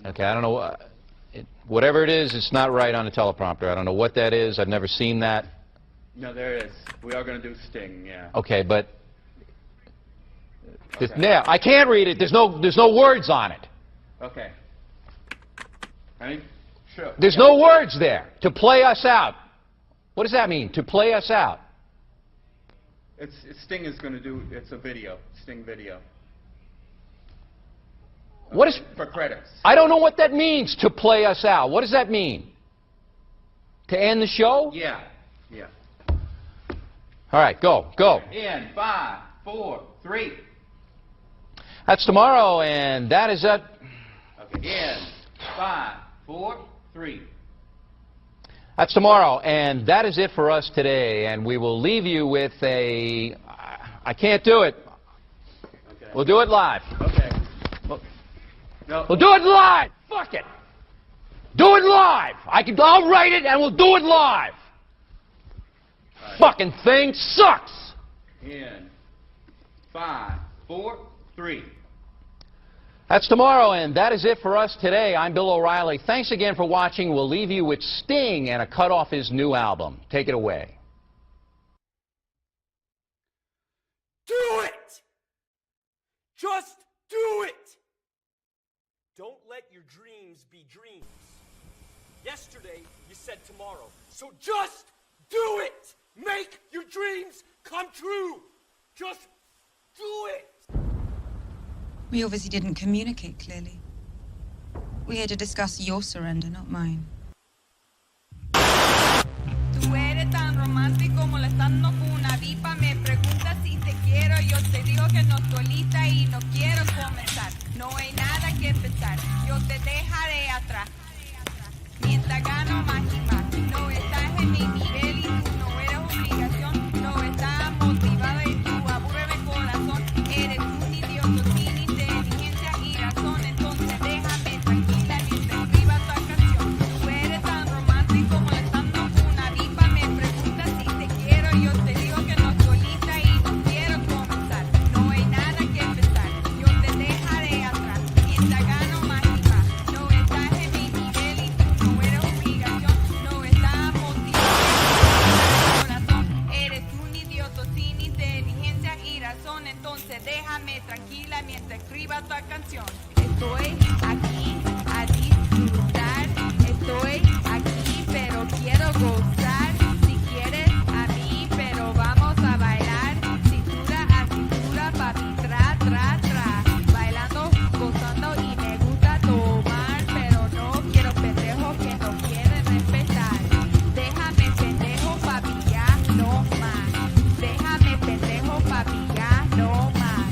Okay, I don't know. Whatever it is, it's not right on the teleprompter. I don't know what that is. I've never seen that. No, there it is. We are going to do Sting, yeah. Okay, but Okay. yeah, I can't read it. There's no words on it. Okay. Ready? Sure. There's no words there. To play us out. What does that mean? To play us out. Sting is going to do. It's a video. Sting video. What is for credits? I don't know what that means. To play us out. What does that mean? To end the show? Yeah. Yeah. All right, go. In 5, 4, 3. That's tomorrow, and that is it. Okay. In 5, 4, 3. That's tomorrow, and that is it for us today. And we will leave you with a. I can't do it. Okay. We'll do it live. Okay. No. We'll do it live. Fuck it. Do it live. I'll write it, and we'll do it live. Right. Fucking thing sucks. In 5, 4, 3. That's tomorrow, and that is it for us today. I'm Bill O'Reilly. Thanks again for watching. We'll leave you with Sting and a cut off his new album. Take it away. Do it! Just do it! Don't let your dreams be dreams. Yesterday, you said tomorrow. So just do it! Make your dreams come true! Just do it! We obviously didn't communicate clearly. We're here to discuss your surrender, not mine. Tú eres tan romántico molestando con una vipa. Me preguntas si te quiero. Yo te digo que no estoy lista y no quiero comenzar. No hay nada que pensar. Yo te dejaré atrás. Mientras gano más y más. No estás en mi nivel y tú no eres obligación. No estás motivada y tú aburres mi corazón. Eres un idiota sin inteligencia y razón. Entonces déjame tranquila mientras escriba tu canción. Tú eres tan romántico molestando una vipa. Me preguntas si te quiero. Yo te digo que no estoy lista y no quiero comenzar. No hay nada que empezar. Yo te dejaré atrás. Mientras gano más y más. No estás en mi nivel y tú no eres obligación. No estás motivado. Corazón, eres un idiota sin inteligencia y razón. Entonces déjame tranquila mientras escriba tu canción. Estoy aquí a disfrutar. Estoy aquí pero quiero gozar. Si quieres a mí pero vamos a bailar. Cintura a cintura, papi, tra, tra, tra. Bailando, gozando y me gusta tomar. Pero no quiero pendejos que no quieren respetar. Déjame pendejo, papi, ya no más. Déjame pendejo, papi, ya no más.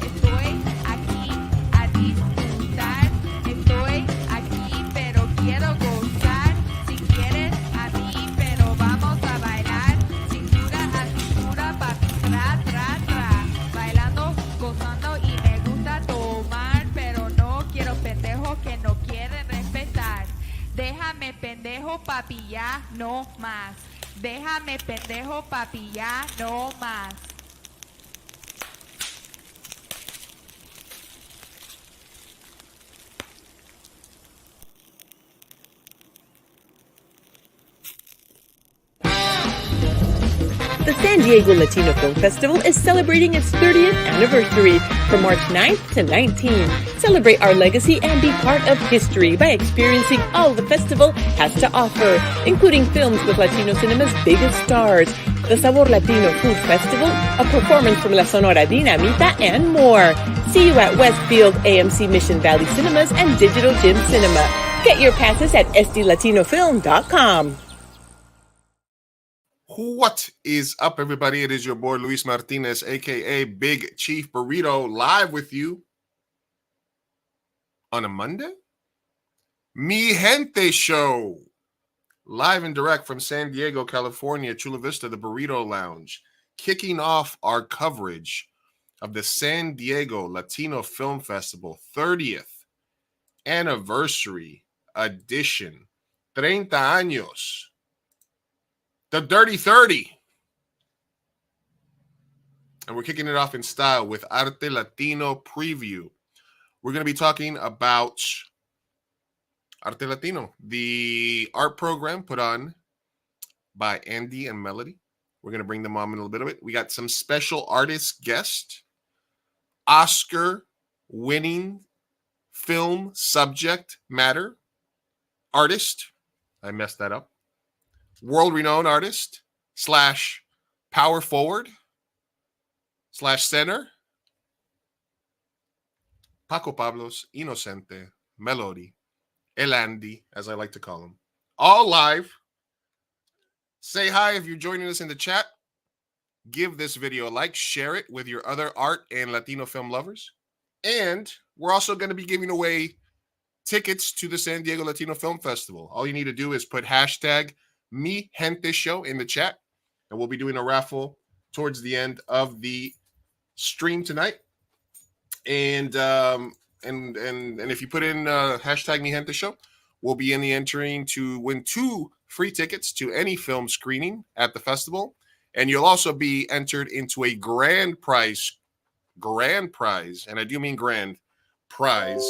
Estoy aquí a disfrutar. Estoy aquí pero quiero gozar. Si quieres a mí pero vamos a bailar. Cintura a cintura, papi, tra, tra, tra. Bailando, gozando y me gusta tomar. Pero no quiero pendejos que no quieren respetar. Déjame pendejo, papi, ya no más. Déjame pendejo, papi, ya no más. The San Diego Latino Film Festival is celebrating its 30th anniversary from March 9th to 19th. Celebrate our legacy and be part of history by experiencing all the festival has to offer, including films with Latino cinema's biggest stars, the Sabor Latino Food Festival, a performance from La Sonora Dinamita, and more. See you at Westfield, AMC Mission Valley Cinemas, and Digital Gym Cinema. Get your passes at SDLatinoFilm.com. What is up, everybody? It is your boy Luis Martinez, aka Big Chief Burrito, live with you on a Monday. Mi Gente Show, live and direct from San Diego, California, Chula Vista, the Burrito Lounge, kicking off our coverage of the San Diego Latino Film Festival 30th anniversary edition. 30 años. The Dirty 30. And we're kicking it off in style with Arte Latino preview. We're going to be talking about Arte Latino, the art program put on by Andy and Melody. We're going to bring them on in a little bit of it. We got some special artist guest, Oscar-winning film subject matter artist. I messed that up. World-renowned artist / power forward / center. Pako Pablos, Inocente, Melody, El Andy, as I like to call him. All live. Say hi if you're joining us in the chat. Give this video a like, share it with your other art and Latino film lovers. And we're also going to be giving away tickets to the San Diego Latino Film Festival. All you need to do is put hashtag Mi Gente Show in the chat, and we'll be doing a raffle towards the end of the stream tonight. And if you put in hashtag Mi Gente Show, we'll be in the entering to win 2 free tickets to any film screening at the festival. And you'll also be entered into a grand prize, and I do mean grand prize,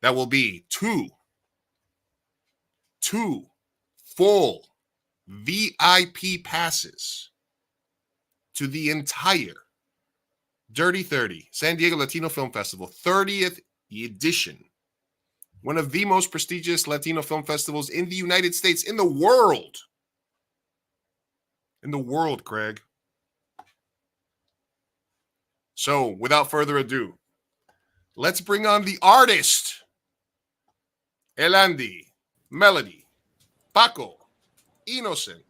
that will be two full VIP passes to the entire Dirty 30 San Diego Latino Film Festival 30th edition. One of the most prestigious Latino film festivals in the United States, in the world. In the world, Craig. So, without further ado, let's bring on the artist. El Andy, Melody, Pako, Inocente.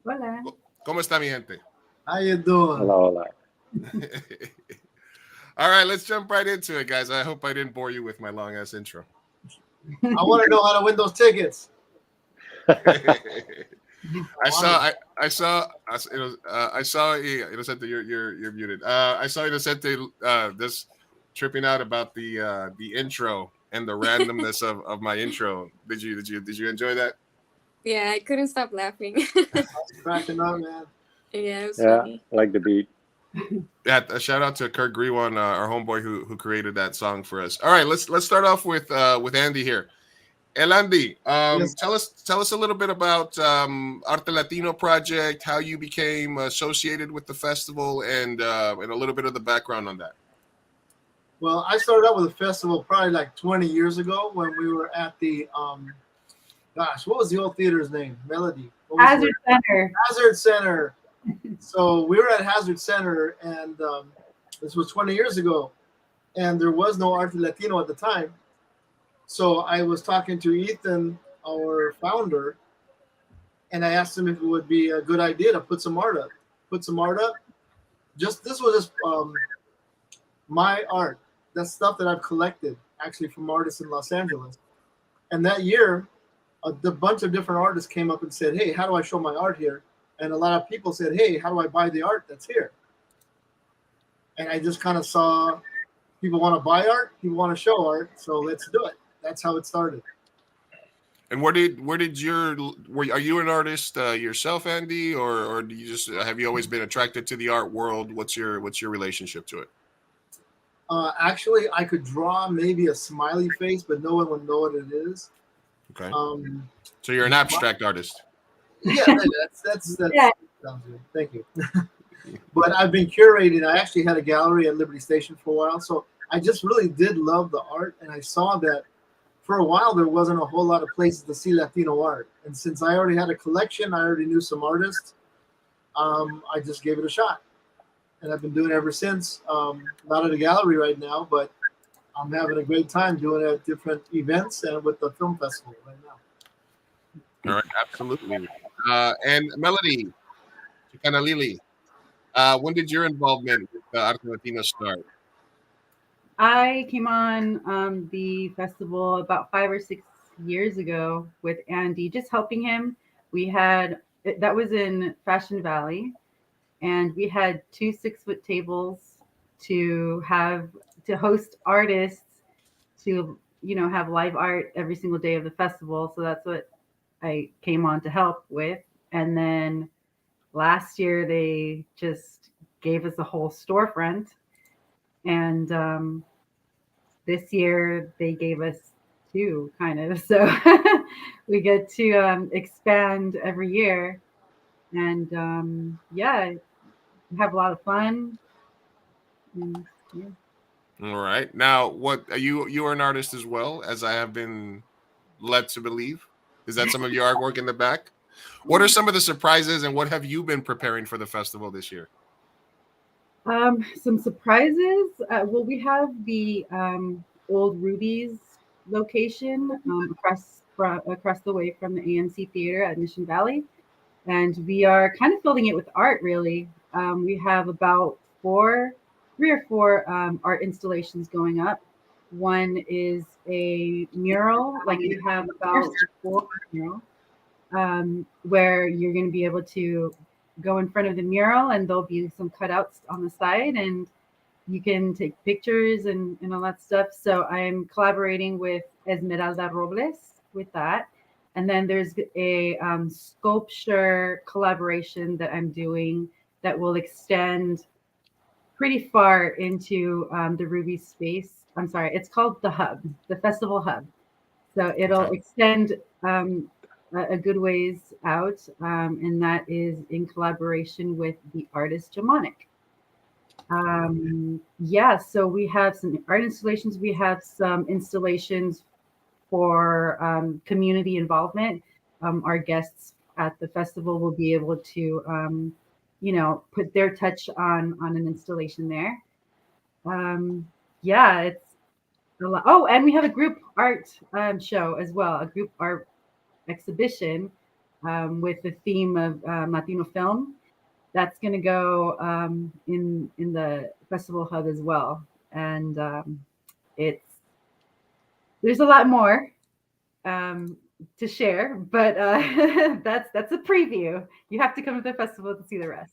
Hola. ¿Cómo está mi gente? How you doing? Hola. All right, let's jump right into it, guys. I hope I didn't bore you with my long-ass intro. I want to know how to win those tickets. I saw Inocente, you're muted. I saw Inocente just tripping out about the intro and the randomness of my intro. Did you enjoy that? Yeah, I couldn't stop laughing. I was cracking up, man. Yeah, it was funny. I like the beat. Yeah, a shout out to Kurt Grewan, our homeboy who created that song for us. All right, let's start off with Andy here. El Andy, Yes. tell us a little bit about Arte Latino project, how you became associated with the festival, and a little bit of the background on that. Well, I started out with the festival probably like 20 years ago when we were at the what was the old theater's name? Melody. Hazard Center. Hazard Center. So we were at Hazard Center, and this was 20 years ago, and there was no Arte Latino at the time. So I was talking to Ethan, our founder, and I asked him if it would be a good idea to put some art up. This was just my art. That's stuff that I've collected actually from artists in Los Angeles. And that year, a bunch of different artists came up and said, "Hey, how do I show my art here?" And a lot of people said, "Hey, how do I buy the art that's here?" And I just kind of saw people want to buy art, people want to show art, so let's do it. That's how it started. And are you an artist yourself, Andy, or do you just have you always been attracted to the art world? What's your relationship to it? Actually, I could draw maybe a smiley face, but no one would know what it is. Okay. So you're an abstract artist. Yeah, that's yeah. Sounds good. Thank you. But I've been curating. I actually had a gallery at Liberty Station for a while, so I just really did love the art, and I saw that for a while there wasn't a whole lot of places to see Latino art. And since I already had a collection, I already knew some artists. I just gave it a shot, and I've been doing it ever since. Not at a gallery right now, but I'm having a great time doing it at different events and with the film festival right now. All right, absolutely. And Melody, Chicana Lili, when did your involvement with Arte Latino start? I came on the festival about 5 or 6 years ago with Andy, just helping him. That was in Fashion Valley, and we had 2 6-foot tables to host artists to have live art every single day of the festival. So that's what I came on to help with. And then last year they just gave us a whole storefront, and this year they gave us 2, kind of. So we get to expand every year, and yeah, have a lot of fun. And, yeah. All right. Now, what are you are an artist as well, as I have been led to believe? Is that some of your artwork in the back? What are some of the surprises, and what have you been preparing for the festival this year? Some surprises. Well, we have the old Ruby's location across the way from the AMC Theater at Mission Valley, and we are kind of filling it with art. Really, we have about 3 or 4 art installations going up. One is a mural, like we have about 4 murals, where you're going to be able to go in front of the mural, and there'll be some cutouts on the side, and you can take pictures and all that stuff. So I'm collaborating with Esmeralda Robles with that. And then there's a sculpture collaboration that I'm doing that will extend pretty far into the Ruby space. I'm sorry, it's called the Hub, the Festival Hub. So it'll extend a good ways out, and that is in collaboration with the artist Jamonic. Yeah, so we have some art installations. We have some installations for community involvement. Our guests at the festival will be able to, put their touch on an installation there. Yeah, it's a lot. Oh, and we have a group art show as well, a group art exhibition with the theme of Latino film. That's going to go in the festival hub as well, and there's a lot more to share, but that's a preview. You have to come to the festival to see the rest.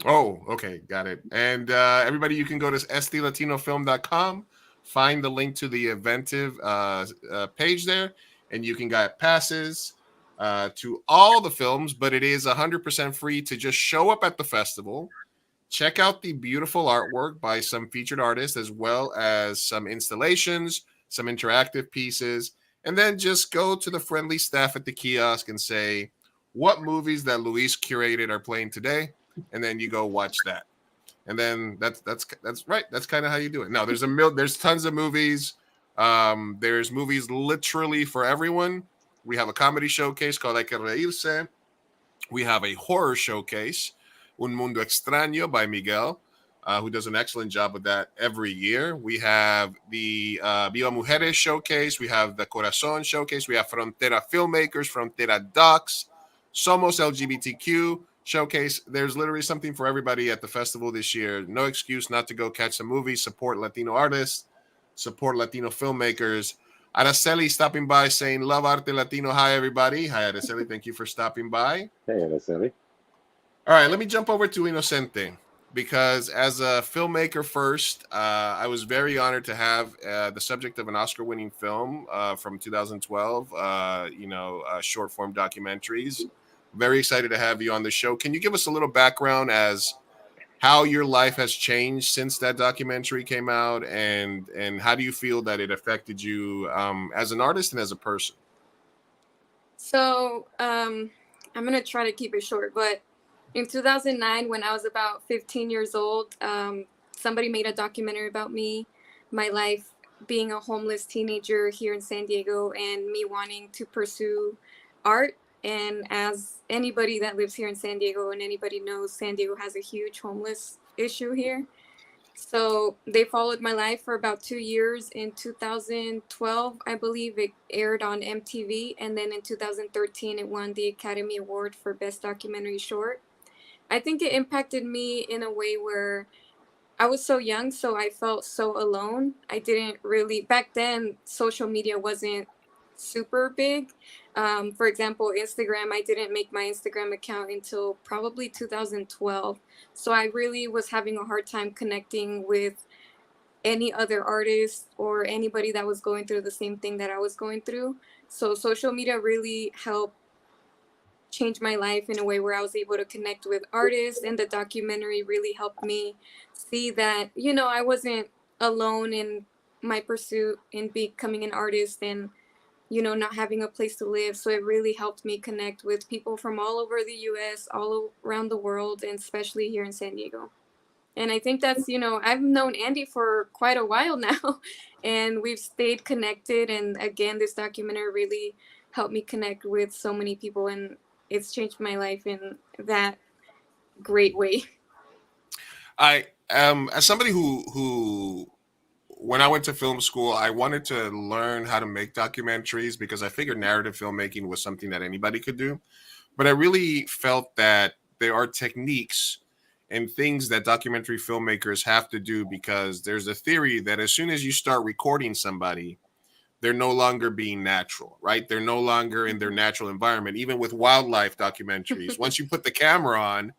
Oh, okay, got it. And everybody, you can go to SDLatinoFilm.com, find the link to the Eventive page there, and you can get passes to all the films, but it is 100% free to just show up at the festival, check out the beautiful artwork by some featured artists, as well as some installations, some interactive pieces, and then just go to the friendly staff at the kiosk and say what movies that Luis curated are playing today, and then you go watch that. And then that's right. That's kind of how you do it. Now there's tons of movies. There's movies literally for everyone. We have a comedy showcase called Hay que Reírse. We have a horror showcase, Un Mundo Extraño by Miguel, who does an excellent job with that every year. We have the Viva Mujeres showcase. We have the Corazon showcase. We have Frontera Filmmakers, Frontera Docs, Somos LGBTQ showcase. There's literally something for everybody at the festival this year. No excuse not to go catch a movie, support Latino artists, support Latino filmmakers. Araceli stopping by saying, love Arte Latino. Hi, everybody. Hi, Araceli. Thank you for stopping by. Hey, Araceli. All right, let me jump over to Inocente, because as a filmmaker first, I was very honored to have the subject of an Oscar-winning film from 2012, short-form documentaries. Very excited to have you on the show. Can you give us a little background as how your life has changed since that documentary came out, and how do you feel that it affected you as an artist and as a person? So I'm going to try to keep it short, but in 2009, when I was about 15 years old, somebody made a documentary about me, my life being a homeless teenager here in San Diego, and me wanting to pursue art. And as anybody that lives here in San Diego, and anybody knows, San Diego has a huge homeless issue here. So they followed my life for about 2 years. In 2012, I believe it aired on MTV. And then in 2013, it won the Academy Award for Best Documentary Short. I think it impacted me in a way where I was so young, so I felt so alone. I didn't really, back then, social media wasn't super big. For example, Instagram, I didn't make my Instagram account until probably 2012. So I really was having a hard time connecting with any other artist or anybody that was going through the same thing that I was going through. So social media really helped change my life in a way where I was able to connect with artists, and the documentary really helped me see that, I wasn't alone in my pursuit in becoming an artist and, not having a place to live. So it really helped me connect with people from all over the US, all around the world, and especially here in San Diego. And I think that's, I've known Andy for quite a while now, and we've stayed connected. And again, this documentary really helped me connect with so many people, and it's changed my life in that great way. I as somebody who when I went to film school, I wanted to learn how to make documentaries because I figured narrative filmmaking was something that anybody could do. But I really felt that there are techniques and things that documentary filmmakers have to do, because there's a theory that as soon as you start recording somebody, they're no longer being natural, right? They're no longer in their natural environment. Even with wildlife documentaries, once you put the camera on,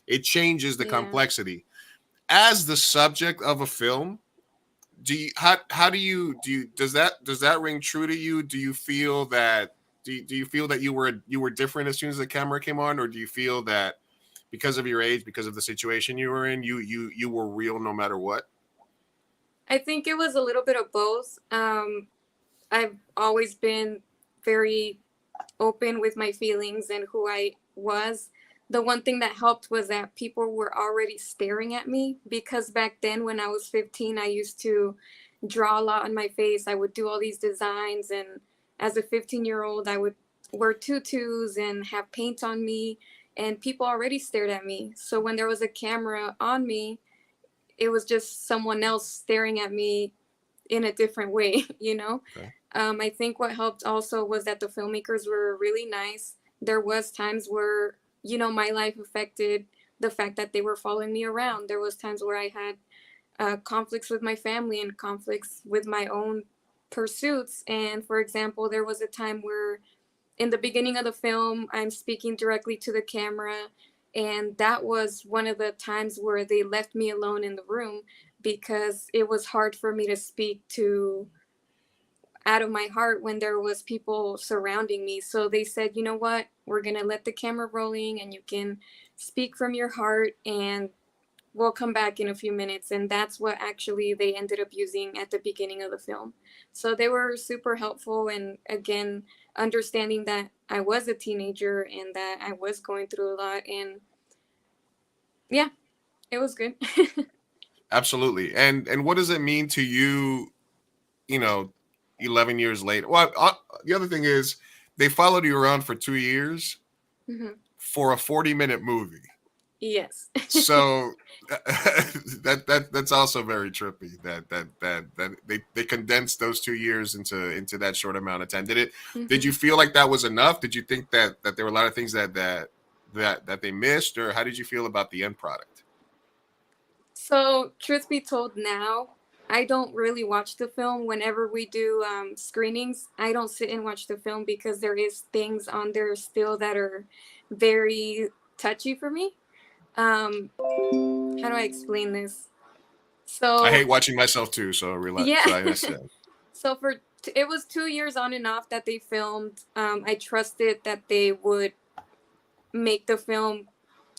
it changes the complexity. As the subject of a film, how do you does that ring true to you? Do you feel that do you feel that you were different as soon as the camera came on, or do you feel that because of your age, because of the situation you were in, you were real no matter what? I think it was a little bit of both. I've always been very open with my feelings and who I was. The one thing that helped was that people were already staring at me, because back then when I was 15, I used to draw a lot on my face. I would do all these designs, and as a 15-year-old, I would wear tutus and have paint on me, and people already stared at me. So when there was a camera on me, it was just someone else staring at me in a different way, Okay. I think what helped also was that the filmmakers were really nice. There was times where, my life affected the fact that they were following me around. There was times where I had conflicts with my family and conflicts with my own pursuits. And for example, there was a time where in the beginning of the film, I'm speaking directly to the camera. And that was one of the times where they left me alone in the room, because it was hard for me to speak to out of my heart when there was people surrounding me. So they said, you know what, we're going to let the camera rolling and you can speak from your heart, and we'll come back in a few minutes. And that's what actually they ended up using at the beginning of the film. So they were super helpful. And again, understanding that I was a teenager and that I was going through a lot. And yeah, it was good. Absolutely. And what does it mean to you, 11 years later? Well, the other thing is they followed you around for 2 years for a 40-minute movie. Yes. So that's also very trippy that they condensed those 2 years into that short amount of time. Did you feel like that was enough? Did you think that there were a lot of things that they missed, or how did you feel about the end product? So, truth be told, now I don't really watch the film. Whenever we do screenings, I don't sit and watch the film, because there is things on there still that are very touchy for me. How do I explain this? So I hate watching myself too, so relax. Yeah. So it was 2 years on and off that they filmed. I trusted that they would make the film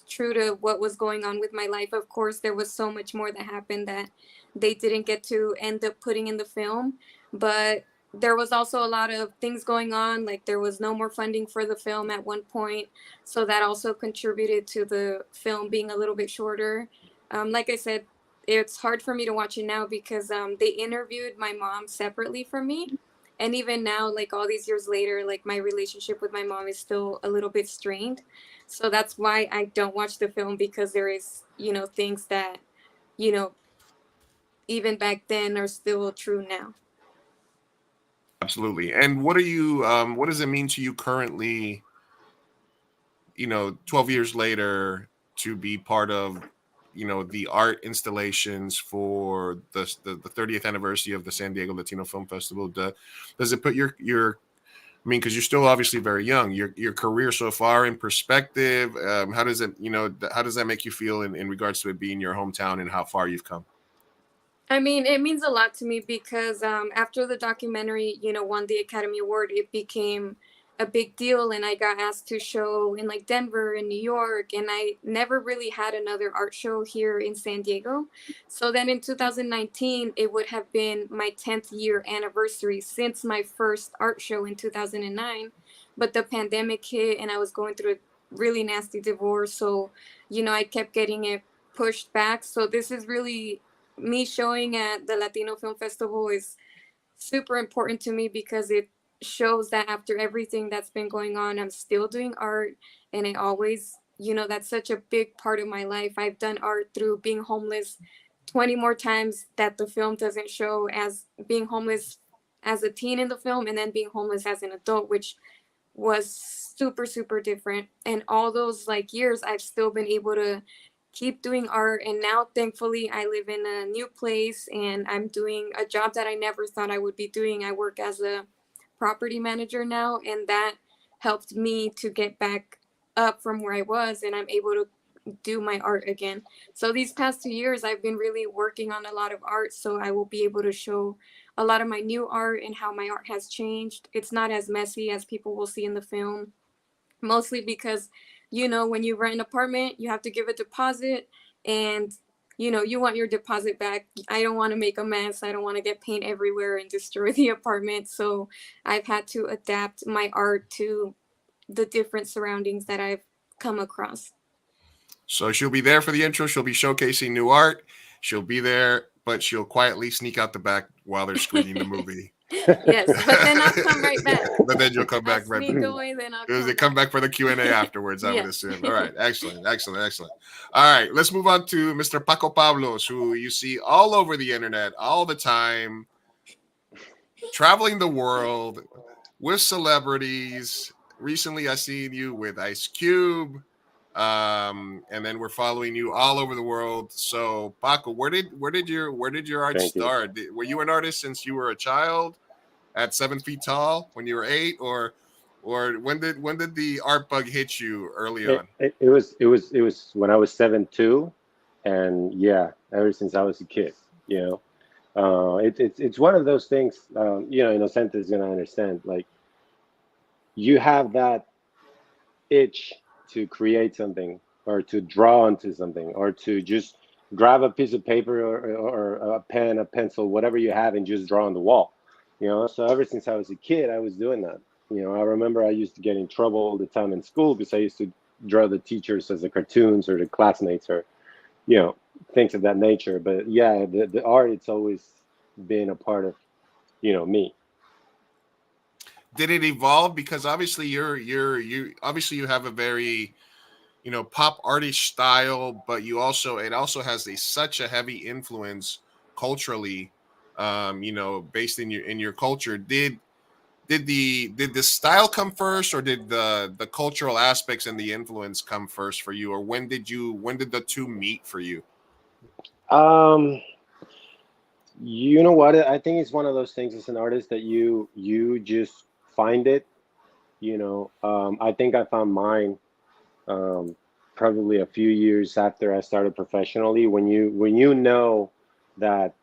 true to what was going on with my life. Of course, there was so much more that happened that they didn't get to end up putting in the film, but there was also a lot of things going on. Like there was no more funding for the film at one point, so that also contributed to the film being a little bit shorter. Like I said, it's hard for me to watch it now because they interviewed my mom separately from me. And even now, like all these years later, like my relationship with my mom is still a little bit strained. So that's why I don't watch the film, because there is, things that, even back then are still true now. Absolutely. And what does it mean to you currently, 12 years later, to be part of, the art installations for the 30th anniversary of the San Diego Latino Film Festival? Does it put your because you're still obviously very young, your career so far in perspective? How does that make you feel in regards to it being your hometown and how far you've come? I mean, it means a lot to me because after the documentary, won the Academy Award, it became a big deal, and I got asked to show in like Denver and New York, and I never really had another art show here in San Diego. So then in 2019, it would have been my 10th year anniversary since my first art show in 2009. But the pandemic hit, and I was going through a really nasty divorce. So, I kept getting it pushed back. So this is really me showing at the Latino Film Festival is super important to me because it shows that after everything that's been going on, I'm still doing art. And I always, that's such a big part of my life. I've done art through being homeless 20 more times that the film doesn't show, as being homeless as a teen in the film, and then being homeless as an adult, which was super, super different. And all those like years, I've still been able to keep doing art. And now, thankfully, I live in a new place and I'm doing a job that I never thought I would be doing. I work as a property manager now, and that helped me to get back up from where I was, and I'm able to do my art again. So these past 2 years, I've been really working on a lot of art, so I will be able to show a lot of my new art and how my art has changed. It's not as messy as people will see in the film, mostly because, when you rent an apartment, you have to give a deposit, and you want your deposit back. I don't want to make a mess. I don't want to get paint everywhere and destroy the apartment. So I've had to adapt my art to the different surroundings that I've come across. So she'll be there for the intro. She'll be showcasing new art. She'll be there, but she'll quietly sneak out the back while they're screening the movie. Yes, but then I'll come right back. But then you'll come back I'll right sneak back. away, then I'll Does come it come back back for the Q&A afterwards, I would Yeah. assume. All right, excellent. All right, let's move on to Mr. Pako Pablos, who you see all over the internet all the time, traveling the world with celebrities. Recently, I seen you with Ice Cube, and then we're following you all over the world. So, Pako, where did your art Thank you. start? Were you an artist since you were a child, at 7 feet tall, when you were 8, or when did the art bug hit you early on? It was when I was 7 too, and yeah, ever since I was a kid, it's one of those things. Inocente is gonna understand. Like, you have that itch to create something, or to draw onto something, or to just grab a piece of paper or a pen, a pencil, whatever you have, and just draw on the wall. So ever since I was a kid, I was doing that. I remember I used to get in trouble all the time in school because I used to draw the teachers as the cartoons or the classmates, or things of that nature. But yeah, the art, it's always been a part of me. Did it evolve? Because obviously you have a very pop artist style, but it also has such a heavy influence culturally, based in your culture. Did the style come first, or did the cultural aspects and the influence come first for you, or when did the two meet for you? You know what? I think it's one of those things as an artist that you just find it. I think I found mine probably a few years after I started professionally. When you know that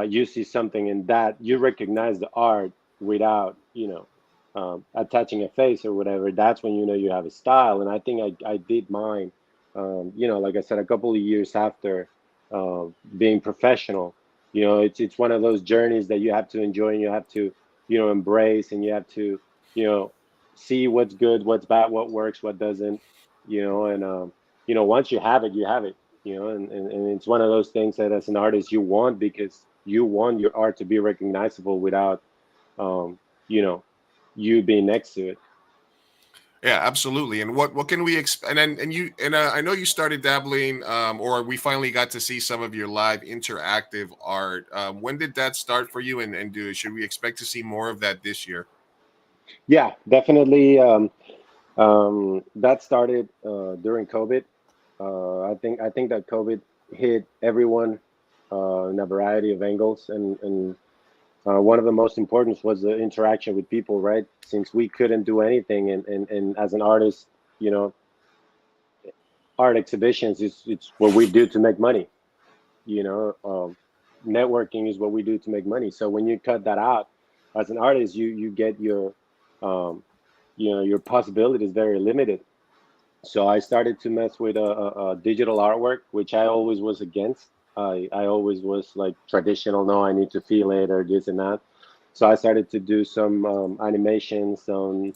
you see something and that you recognize the art without attaching a face or whatever, that's when you have a style. And I think I did mine, like I said, a couple of years after being professional. It's one of those journeys that you have to enjoy, and you have to embrace, and you have to see what's good, what's bad, what works, what doesn't, and once you have it, and it's one of those things that as an artist you want, because you want your art to be recognizable without you being next to it. Yeah, absolutely. And what can we expect? And I know you started dabbling, or we finally got to see some of your live interactive art. When did that start for you? And should we expect to see more of that this year? Yeah, definitely. That started during COVID. I think that COVID hit everyone in a variety of angles, and one of the most important was the interaction with people, right? Since we couldn't do anything, and as an artist, art exhibitions it's what we do to make money. Networking is what we do to make money. So when you cut that out as an artist, you get your your possibility is very limited. So I started to mess with digital artwork, which I always was against. I always was like traditional. No, I need to feel it or this and that. So I started to do some animations on,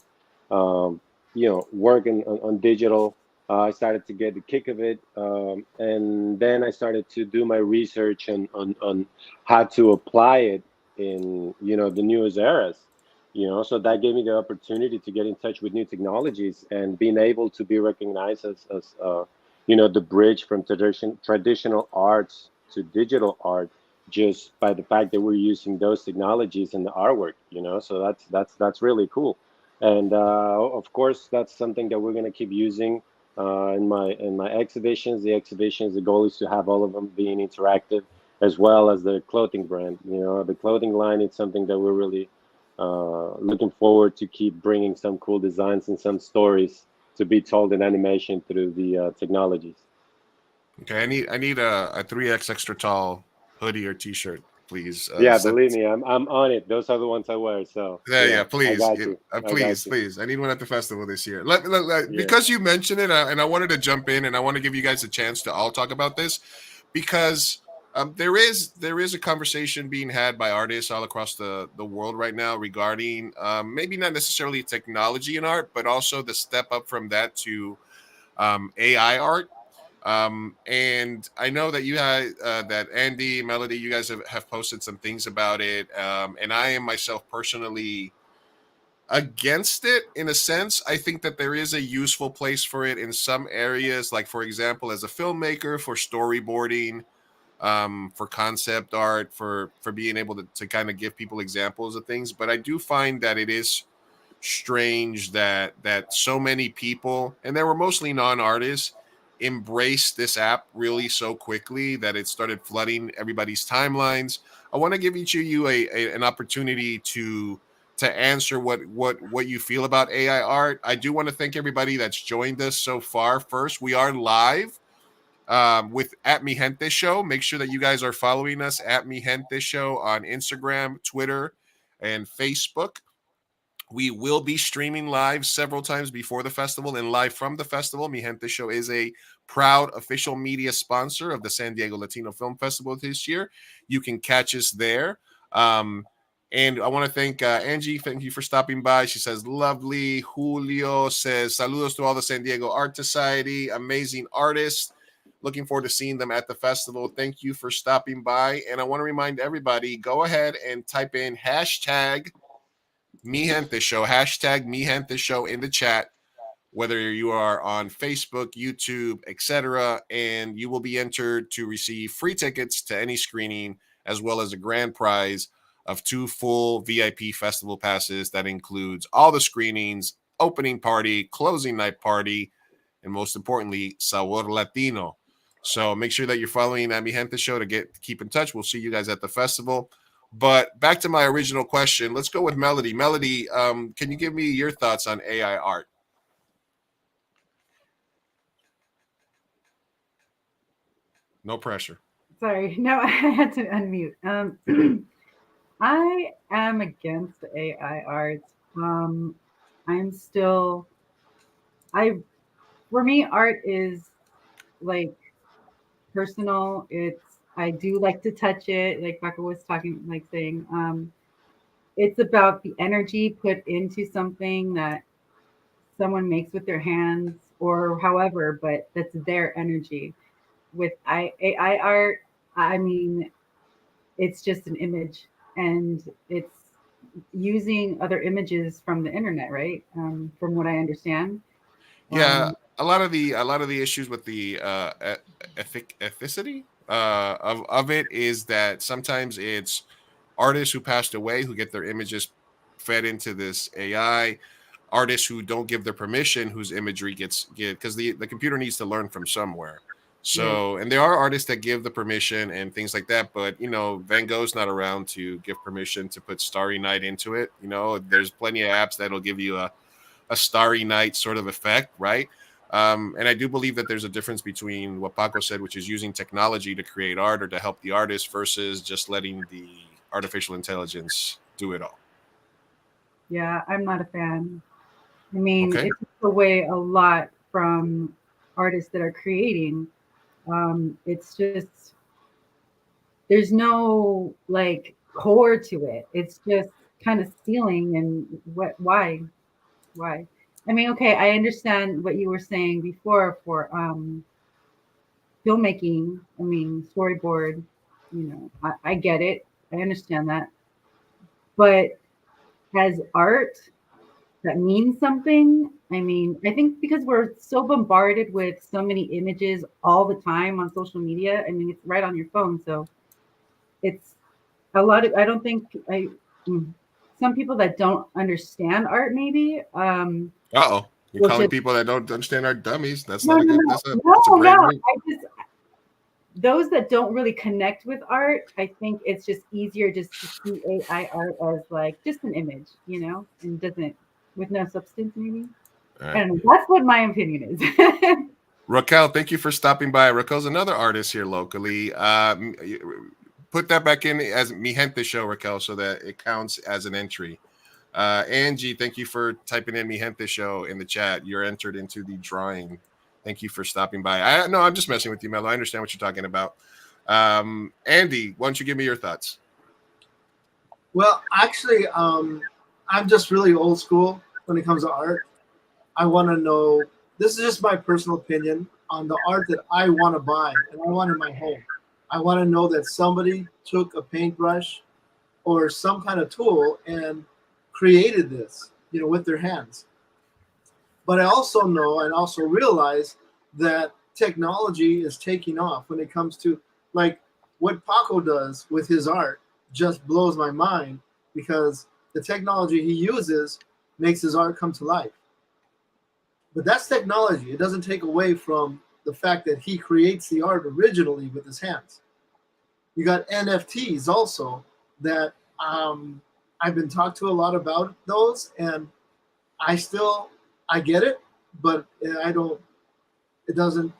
work on digital. I started to get the kick of it, and then I started to do my research on how to apply it in the newest eras. So that gave me the opportunity to get in touch with new technologies and being able to be recognized as the bridge from traditional arts to digital art, just by the fact that we're using those technologies in the artwork. So that's really cool. And of course, that's something that we're going to keep using in my exhibitions. The goal is to have all of them being interactive, as well as the clothing brand. The clothing line is something that we're really looking forward to keep bringing some cool designs and some stories to be told in animation through the technologies. Okay, I need a 3X extra tall hoodie or T-shirt, please. Yeah, believe me, I'm on it. Those are the ones I wear. So yeah, I please, got you. please. I need one at the festival this year. Yeah. Because you mentioned it, and I wanted to jump in, and I want to give you guys a chance to all talk about this, because there is a conversation being had by artists all across the world right now regarding maybe not necessarily technology in art, but also the step up from that to AI art. And I know that you had that Andy, Melody, you guys have posted some things about it. And I am myself personally against it in a sense. I think that there is a useful place for it in some areas, like, for example, as a filmmaker, for storyboarding, for concept art, for being able to kind of give people examples of things. But I do find that it is strange that so many people, and they were mostly non-artists, embraced this app really so quickly that it started flooding everybody's timelines. I want to give each of you an opportunity to answer what you feel about AI art. I do want to thank everybody that's joined us so far. First, we are live with at Mi Gente Show. Make sure that you guys are following us at Mi Gente Show on Instagram, Twitter, and Facebook. We will be streaming live several times before the festival and live from the festival. Mi Gente Show is a proud official media sponsor of the San Diego Latino Film Festival this year. You can catch us there. And I want to thank Angie. Thank you for stopping by. She says, lovely. Julio says, saludos to all the San Diego Art Society. Amazing artists. Looking forward to seeing them at the festival. Thank you for stopping by. And I want to remind everybody, go ahead and type in hashtag Mi Gente Show, hashtag Mi Gente Show in the chat, whether you are on Facebook, YouTube, etc., and you will be entered to receive free tickets to any screening, as well as a grand prize of 2 full VIP festival passes. That includes all the screenings, opening party, closing night party, and most importantly, Sabor Latino. So make sure that you're following that Mi Gente Show to keep in touch. We'll see you guys at the festival. But back to my original question, let's go with Melody. Melody, can you give me your thoughts on AI art? No pressure. Sorry, no, I had to unmute. I am against AI art. For me, art is like personal. I do like to touch it, like Pako was saying. It's about the energy put into something that someone makes with their hands or however, but that's their energy. With AI art, I mean, it's just an image, and it's using other images from the internet, right? From what I understand. Yeah, a lot of the issues with the ethicity of it is that sometimes it's artists who passed away who get their images fed into this AI, artists who don't give their permission, whose imagery gets because the computer needs to learn from somewhere. So, and there are artists that give the permission and things like that, but Van Gogh's not around to give permission to put Starry Night into it. There's plenty of apps that'll give you a Starry Night sort of effect, right? And I do believe that there's a difference between what Pako said, which is using technology to create art or to help the artist, versus just letting the artificial intelligence do it all. Yeah, I'm not a fan. I mean, Okay. it takes away a lot from artists that are creating. It's just there's no like core to it. It's just kind of stealing and why? I mean, okay, I understand what you were saying before for filmmaking. I mean, storyboard, I get it. I understand that. But as art that means something, I mean, I think because we're so bombarded with so many images all the time on social media, I mean, it's right on your phone. So it's a lot of, I don't think some people that don't understand art maybe Uh-oh. You're will calling just people that don't understand our dummies. That's no not a no good, no that's a no great no move. I just those that don't really connect with art, I think it's just easier just to see AI art as like just an image, and doesn't with no substance maybe. All I right. don't know. That's what my opinion is. Raquel, thank you for stopping by. Raquel's another artist here locally. Put that back in as Mi Gente show, Raquel, so that it counts as an entry. Angie, thank you for typing in Mi Gente show in the chat. You're entered into the drawing. Thank you for stopping by. I'm just messing with you, Melo. I understand what you're talking about. Andy, why don't you give me your thoughts? Well, actually, I'm just really old school when it comes to art. I want to know. This is just my personal opinion on the art that I want to buy and I want in my home. I want to know that somebody took a paintbrush or some kind of tool and created this, with their hands. But I also know and also realize that technology is taking off when it comes to like what Pako does with his art just blows my mind because the technology he uses makes his art come to life. But that's technology. It doesn't take away from the fact that he creates the art originally with his hands. You got NFTs also that I've been talked to a lot about those, and I get it, but I don't. It doesn't.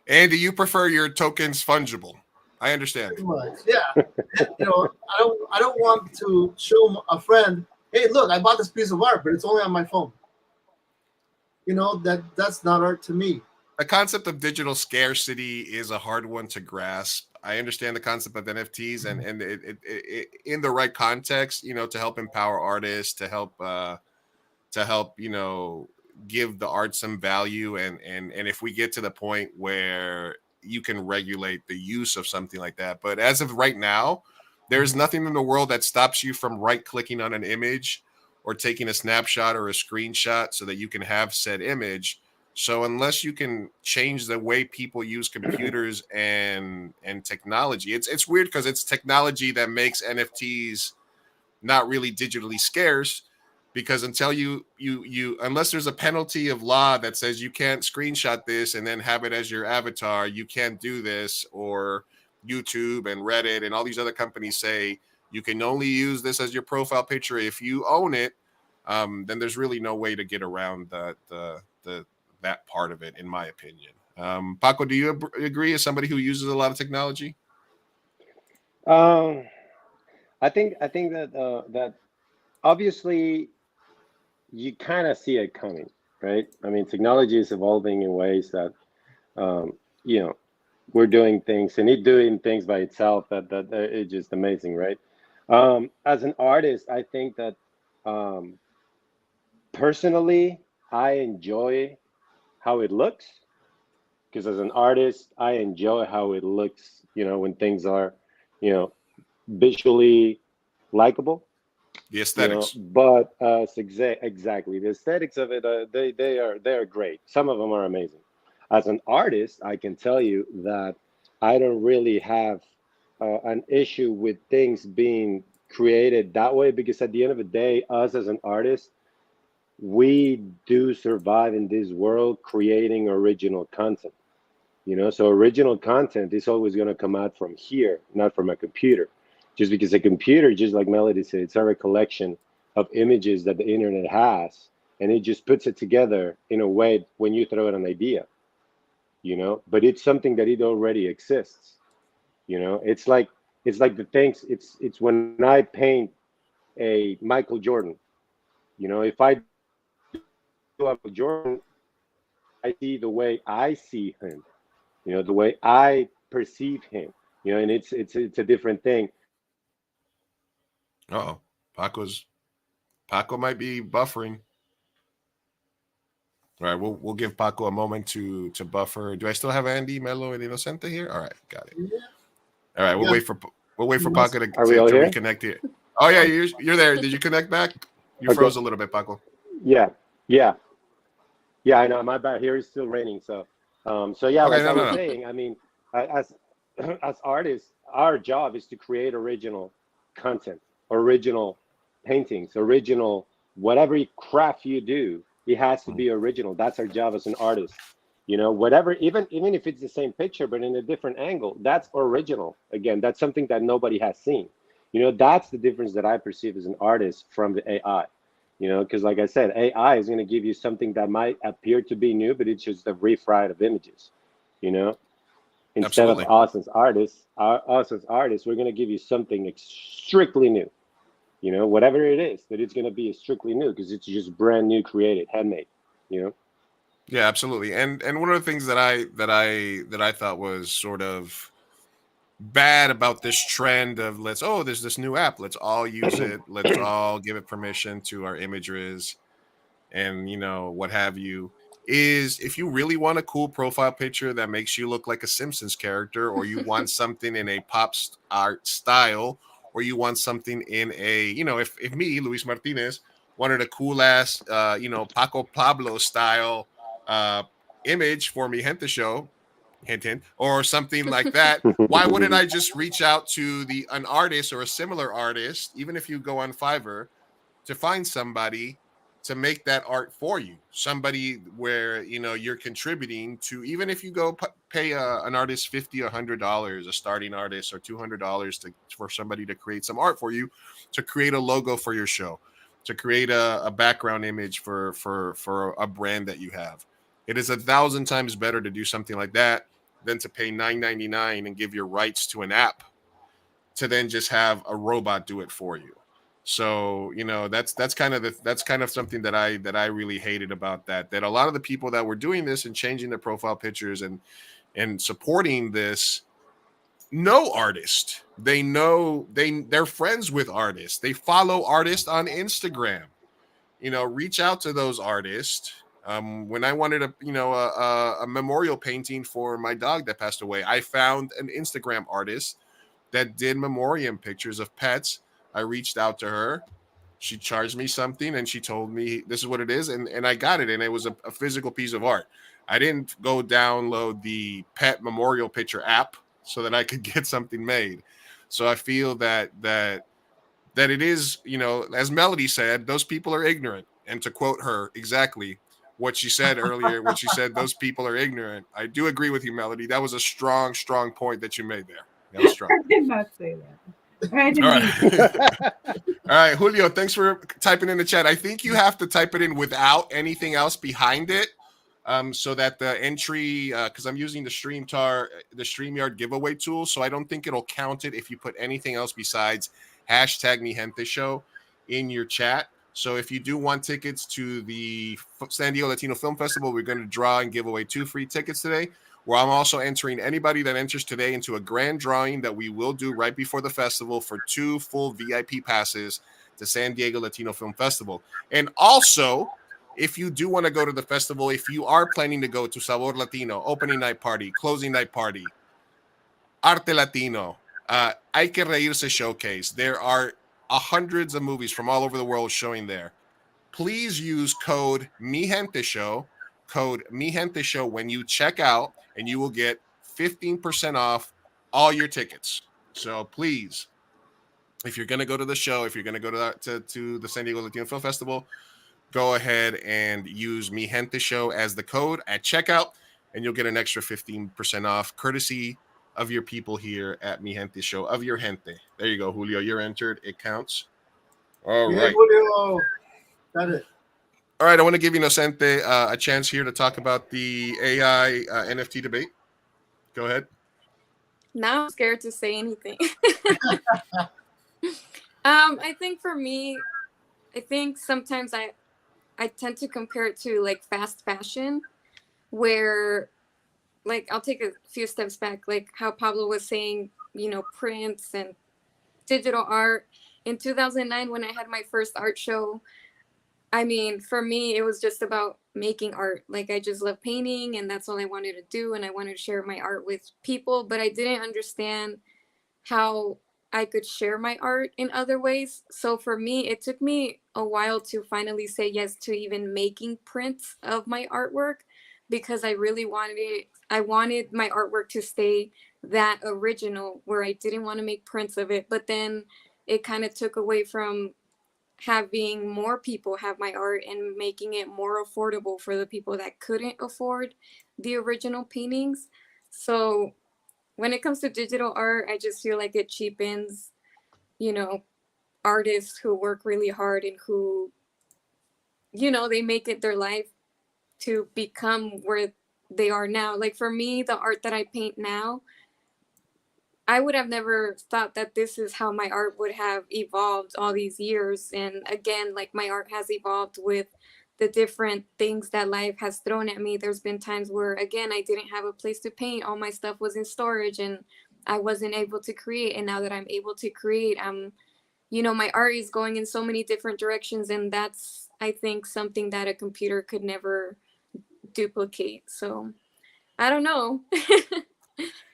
Andy, you prefer your tokens fungible. I understand. Pretty much, yeah. I don't want to show a friend, hey, look, I bought this piece of art, but it's only on my phone. That's not art to me. The concept of digital scarcity is a hard one to grasp. I understand the concept of NFTs and it in the right context, to help empower artists, to help give the art some value, and if we get to the point where you can regulate the use of something like that. But as of right now, there's nothing in the world that stops you from right clicking on an image or taking a snapshot or a screenshot so that you can have said image. So unless you can change the way people use computers and technology, it's weird because it's technology that makes NFTs not really digitally scarce, because until you unless there's a penalty of law that says you can't screenshot this and then have it as your avatar, you can't do this, or YouTube and Reddit and all these other companies say you can only use this as your profile picture if you own it, then there's really no way to get around that part of it, in my opinion. Pako, do you agree as somebody who uses a lot of technology? I think that obviously you kind of see it coming, right? I mean, technology is evolving in ways that we're doing things and it doing things by itself that it's just amazing, right? As an artist, I think that personally I enjoy how it looks, because as an artist I enjoy how it looks, when things are visually likable. The aesthetics. But exactly the aesthetics of it, they are great. Some of them are amazing. As an artist, I can tell you that I don't really have an issue with things being created that way, because at the end of the day, us as an artist, we do survive in this world creating original content. So original content is always going to come out from here, not from a computer. Just because a computer, just like Melody said, it's a recollection of images that the internet has, and it just puts it together in a way when you throw it an idea, but it's something that it already exists. It's like the things, it's when I paint a Michael Jordan, if I about Jordan, I see the way I see him, you know, the way I perceive him, you know, and it's a different thing. Uh-oh. Pako might be buffering. All right, we'll give Pako a moment to buffer. Do I still have Andy, Melo, and Inocente here? All right, got it. All right, we'll wait for Pako to reconnect here. Oh yeah, you're there. Did you connect back? You froze a little bit, Pako. Yeah. I know. My bad. Here is still raining. So, yeah. Okay, like I was saying, I mean, as artists, our job is to create original content, original paintings, original whatever craft you do. It has to be original. That's our job as an artist. You know, whatever, even if it's the same picture but in a different angle, that's original. Again, that's something that nobody has seen. You know, that's the difference that I perceive as an artist from the AI. You know, because like I said, AI is going to give you something that might appear to be new, but it's just a refried of images. You know, instead of us as artists, we're going to give you something strictly new. You know, whatever it is, that it's going to be strictly new because it's just brand new, created, handmade. You know. Yeah, absolutely. And one of the things that I thought was sort of bad about this trend of there's this new app, let's all use it, let's all give it permission to our images and, you know, what have you, is if you really want a cool profile picture that makes you look like a Simpsons character, or you want something in a pop art style, or you want something in a, you know, if me, Luis Martinez, wanted a cool ass you know, Pako Pablos style image for Mi Gente show, hint, hint, or something like that, why wouldn't I just reach out to an artist or a similar artist, even if you go on Fiverr, to find somebody to make that art for you? Somebody where, you know, you're contributing to, even if you go pay an artist $50 or $100, a starting artist, or $200 for somebody to create some art for you, to create a logo for your show, to create a background image for a brand that you have. It is 1,000 times better to do something like that than to pay $9.99 and give your rights to an app to then just have a robot do it for you. So, you know, that's kind of something that I really hated about that a lot of the people that were doing this and changing their profile pictures and supporting this know artists. They're friends with artists. They follow artists on Instagram. You know, reach out to those artists. When I wanted a memorial painting for my dog that passed away, I found an Instagram artist that did memoriam pictures of pets. I reached out to her. She charged me something and she told me this is what it is. And I got it. And it was a physical piece of art. I didn't go download the pet memorial picture app so that I could get something made. So I feel that it is, you know, as Melody said, those people are ignorant. And to quote her exactly what she said earlier, when she said those people are ignorant, I do agree with you, Melody. That was a strong point that you made there. That was strong. I did not say that. All right. All right, Julio, thanks for typing in the chat. I think you have to type it in without anything else behind it, so that the entry, because I'm using the StreamYard giveaway tool, so I don't think it'll count it if you put anything else besides hashtag Mi Gente Show in your chat. So if you do want tickets to the San Diego Latino Film Festival, we're going to draw and give away 2 free tickets today, where I'm also entering anybody that enters today into a grand drawing that we will do right before the festival for 2 full VIP passes to San Diego Latino Film Festival. And also, if you do want to go to the festival, if you are planning to go to Sabor Latino, opening night party, closing night party, Arte Latino, Hay que Reírse showcase, there are hundreds of movies from all over the world showing there. Please use code Mi Gente Show when you check out, and you will get 15% off all your tickets. So please, if you're going to go to the show, if you're going to go to the San Diego Latino Film Festival, go ahead and use Mi Gente Show as the code at checkout, and you'll get an extra 15% off, courtesy of your people here at Mi Gente Show, of your gente. There you go, Julio. You're entered. It counts. All right. Julio. Got it. All right. I want to give Inocente a chance here to talk about the AI NFT debate. Go ahead. Now I'm scared to say anything. I think for me, I think sometimes I I tend to compare it to like fast fashion, where like I'll take a few steps back, like how Pablo was saying, prints and digital art. In 2009, when I had my first art show, I mean, for me, it was just about making art. Like, I just love painting, and that's all I wanted to do. And I wanted to share my art with people, but I didn't understand how I could share my art in other ways. So for me, it took me a while to finally say yes to even making prints of my artwork, because I really wanted my artwork to stay that original, where I didn't want to make prints of it. But then it kind of took away from having more people have my art and making it more affordable for the people that couldn't afford the original paintings. So when it comes to digital art, I just feel like it cheapens, artists who work really hard and who, they make it their life to become where they are now. Like for me, the art that I paint now, I would have never thought that this is how my art would have evolved all these years. And again, like my art has evolved with the different things that life has thrown at me. There's been times where, again, I didn't have a place to paint. All my stuff was in storage and I wasn't able to create. And now that I'm able to create, my art is going in so many different directions. And that's, I think, something that a computer could never duplicate. So I don't know.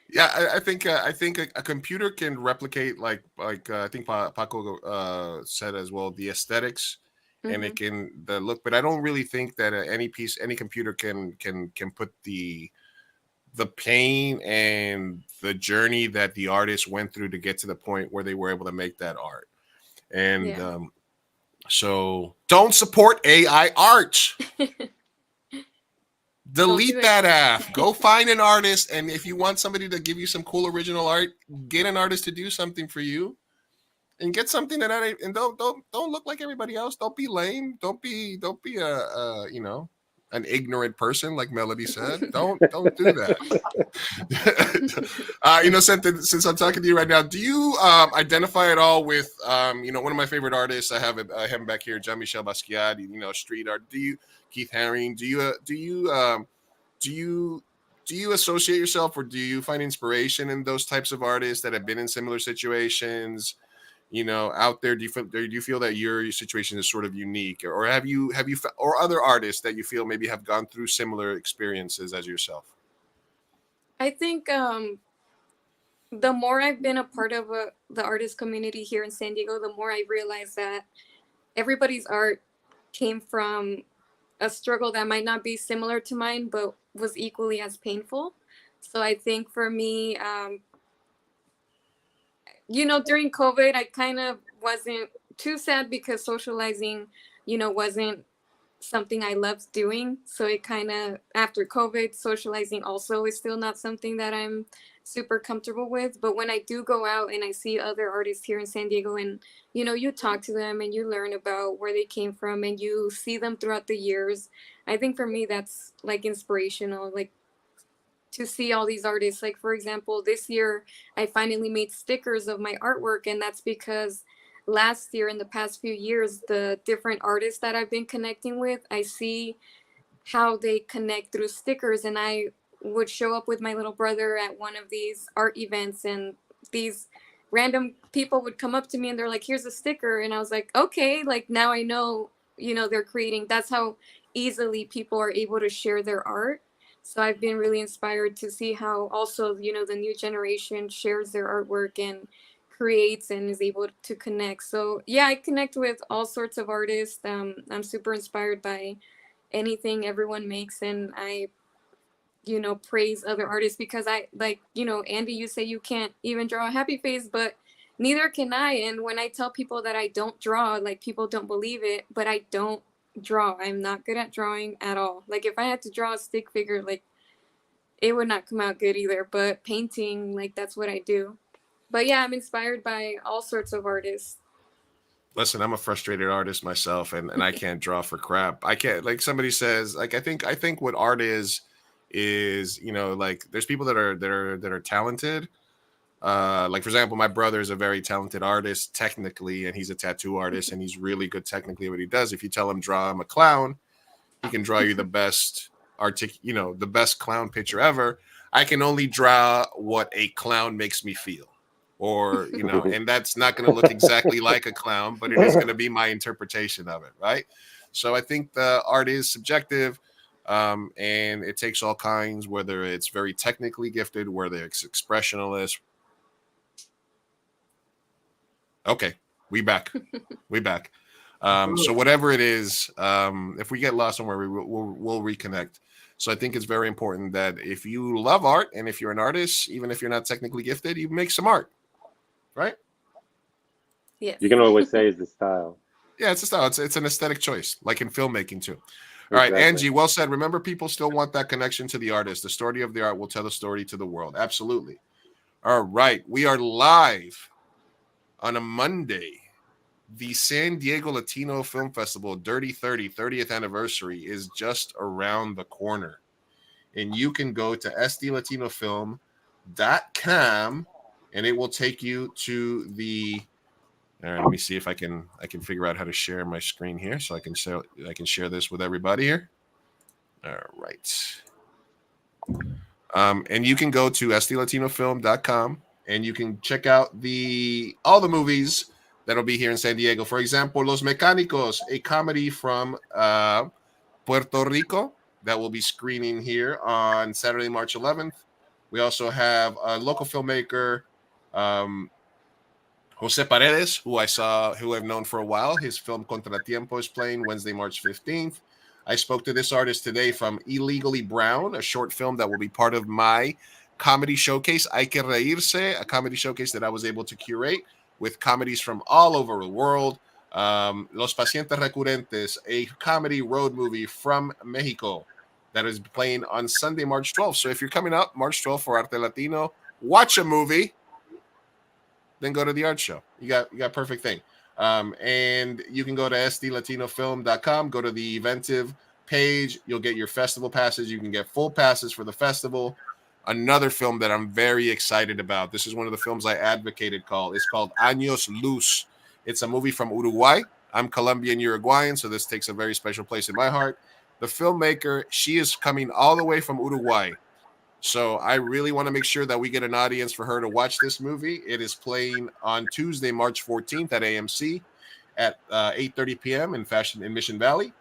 Yeah, I think a computer can replicate like I think Paco said as well, the aesthetics, and it can the look, but I don't really think that any computer can put the pain and the journey that the artist went through to get to the point where they were able to make that art. And so don't support AI art. Delete that app. Go find an artist, and if you want somebody to give you some cool original art, get an artist to do something for you, and get something and don't look like everybody else. Don't be lame. Don't be an ignorant person like Melody said. Don't do that. Inocente, since I'm talking to you right now, do you identify at all with one of my favorite artists? I have him back here, Jean-Michel Basquiat. Street art. Keith Haring, do you associate yourself, or do you find inspiration in those types of artists that have been in similar situations, out there? Do you feel that your situation is sort of unique, or have you or other artists that you feel maybe have gone through similar experiences as yourself? I think the more I've been a part of the artist community here in San Diego, the more I realize that everybody's art came from a struggle that might not be similar to mine, but was equally as painful. So I think for me, during COVID, I kind of wasn't too sad because socializing, wasn't something I loved doing. So it kind of, after COVID, socializing also is still not something that I'm super comfortable with. But when I do go out and I see other artists here in San Diego, and you talk to them and you learn about where they came from and you see them throughout the years, I think for me that's like inspirational, like to see all these artists. Like for example, this year I finally made stickers of my artwork, and that's because last year, in the past few years, the different artists that I've been connecting with, I see how they connect through stickers. And I would show up with my little brother at one of these art events, and these random people would come up to me and they're like, here's a sticker. And I was like, okay, like now I know, they're creating. That's how easily people are able to share their art. So I've been really inspired to see how also, the new generation shares their artwork and creates and is able to connect. So yeah, I connect with all sorts of artists. I'm super inspired by anything everyone makes, and I praise other artists because I like, Andy, you say you can't even draw a happy face, but neither can I. And when I tell people that I don't draw, like people don't believe it, but I don't draw. I'm not good at drawing at all. Like if I had to draw a stick figure, like it would not come out good either. But painting, like that's what I do. But yeah, I'm inspired by all sorts of artists. Listen, I'm a frustrated artist myself, and I can't draw for crap. I can't, like somebody says, like I think what art is like there's people that are talented, Like, for example, my brother is a very talented artist technically, and he's a tattoo artist, and he's really good technically at what he does. If you tell him draw him a clown, he can draw you the best the best clown picture ever. I can only draw what a clown makes me feel, or and that's not going to look exactly like a clown, but it is going to be my interpretation of it, right? So I think the art is subjective, and it takes all kinds, whether it's very technically gifted, whether it's expressionalist. Okay, we back. So whatever it is, if we get lost somewhere, we'll reconnect. So I think it's very important that if you love art and if you're an artist, even if you're not technically gifted, you make some art, right? Yes. You can always say it's the style. Yeah, it's a style. It's an aesthetic choice, like in filmmaking too. All right, Angie, well said. Remember, people still want that connection to the artist. The story of the art will tell the story to the world. Absolutely. All right, we are live on a Monday. The San Diego Latino Film Festival Dirty 30th anniversary is just around the corner. And you can go to SDLatinoFilm.com and it will take you to the all right, let me see if I can figure out how to share my screen here so I can share this with everybody here. All right. And you can go to SDLatinoFilm.com and you can check out all the movies that'll be here in San Diego. For example, Los Mecánicos, a comedy from Puerto Rico that will be screening here on Saturday, March 11th. We also have a local filmmaker, Jose Paredes, who I've known for a while. His film Contratiempo is playing Wednesday, March 15th. I spoke to this artist today from Illegally Brown, a short film that will be part of my comedy showcase, Hay que Reírse, a comedy showcase that I was able to curate with comedies from all over the world. Los Pacientes Recurrentes, a comedy road movie from Mexico that is playing on Sunday, March 12th. So if you're coming up March 12th for Arte Latino, watch a movie, then go to the art show. You got perfect thing. And you can go to SDLatinoFilm.com, go to the Eventive page. You'll get your festival passes. You can get full passes for the festival. Another film that I'm very excited about. This is one of the films I advocated It's called Años Luz. It's a movie from Uruguay. I'm Colombian Uruguayan, so this takes a very special place in my heart. The filmmaker, she is coming all the way from Uruguay. So I really want to make sure that we get an audience for her to watch this movie. It is playing on Tuesday, March 14th at AMC at 8:30 p.m. in Mission Valley.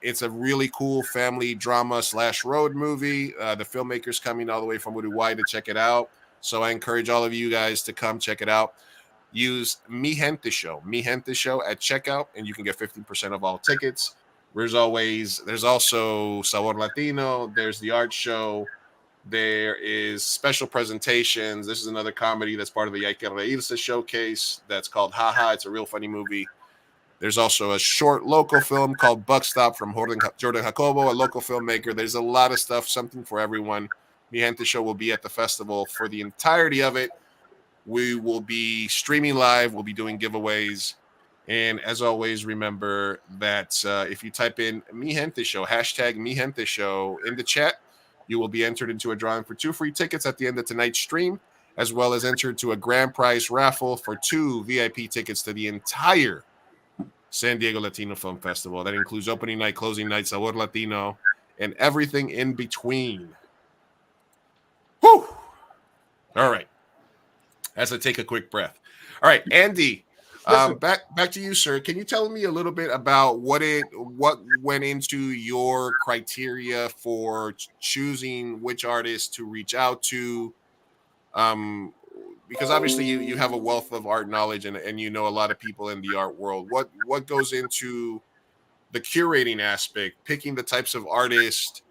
It's a really cool family drama / road movie. The filmmaker's coming all the way from Uruguay to check it out. So I encourage all of you guys to come check it out. Use Mi Gente Show at checkout, and you can get 15% of all tickets. There's also Sabor Latino. There's the art show. There is special presentations. This is another comedy that's part of the Hay que Reírse showcase that's called Haha. It's a real funny movie. There's also a short local film called Buck Stop from Jordan Jacobo, a local filmmaker. There's a lot of stuff, something for everyone. Mi Gente Show will be at the festival for the entirety of it. We will be streaming live. We'll be doing giveaways. And as always, remember that if you type in Mi Gente Show, hashtag Mi Gente Show in the chat, you will be entered into a drawing for 2 free tickets at the end of tonight's stream, as well as entered to a grand prize raffle for 2 VIP tickets to the entire San Diego Latino Film Festival. That includes opening night, closing night, Sabor Latino, and everything in between. Whew! All right. As I take a quick breath. All right, Andy, back to you, sir. Can you tell me a little bit about what went into your criteria for choosing which artists to reach out to? Because obviously you have a wealth of art knowledge and you know a lot of people in the art world. What goes into the curating aspect, picking the types of artists,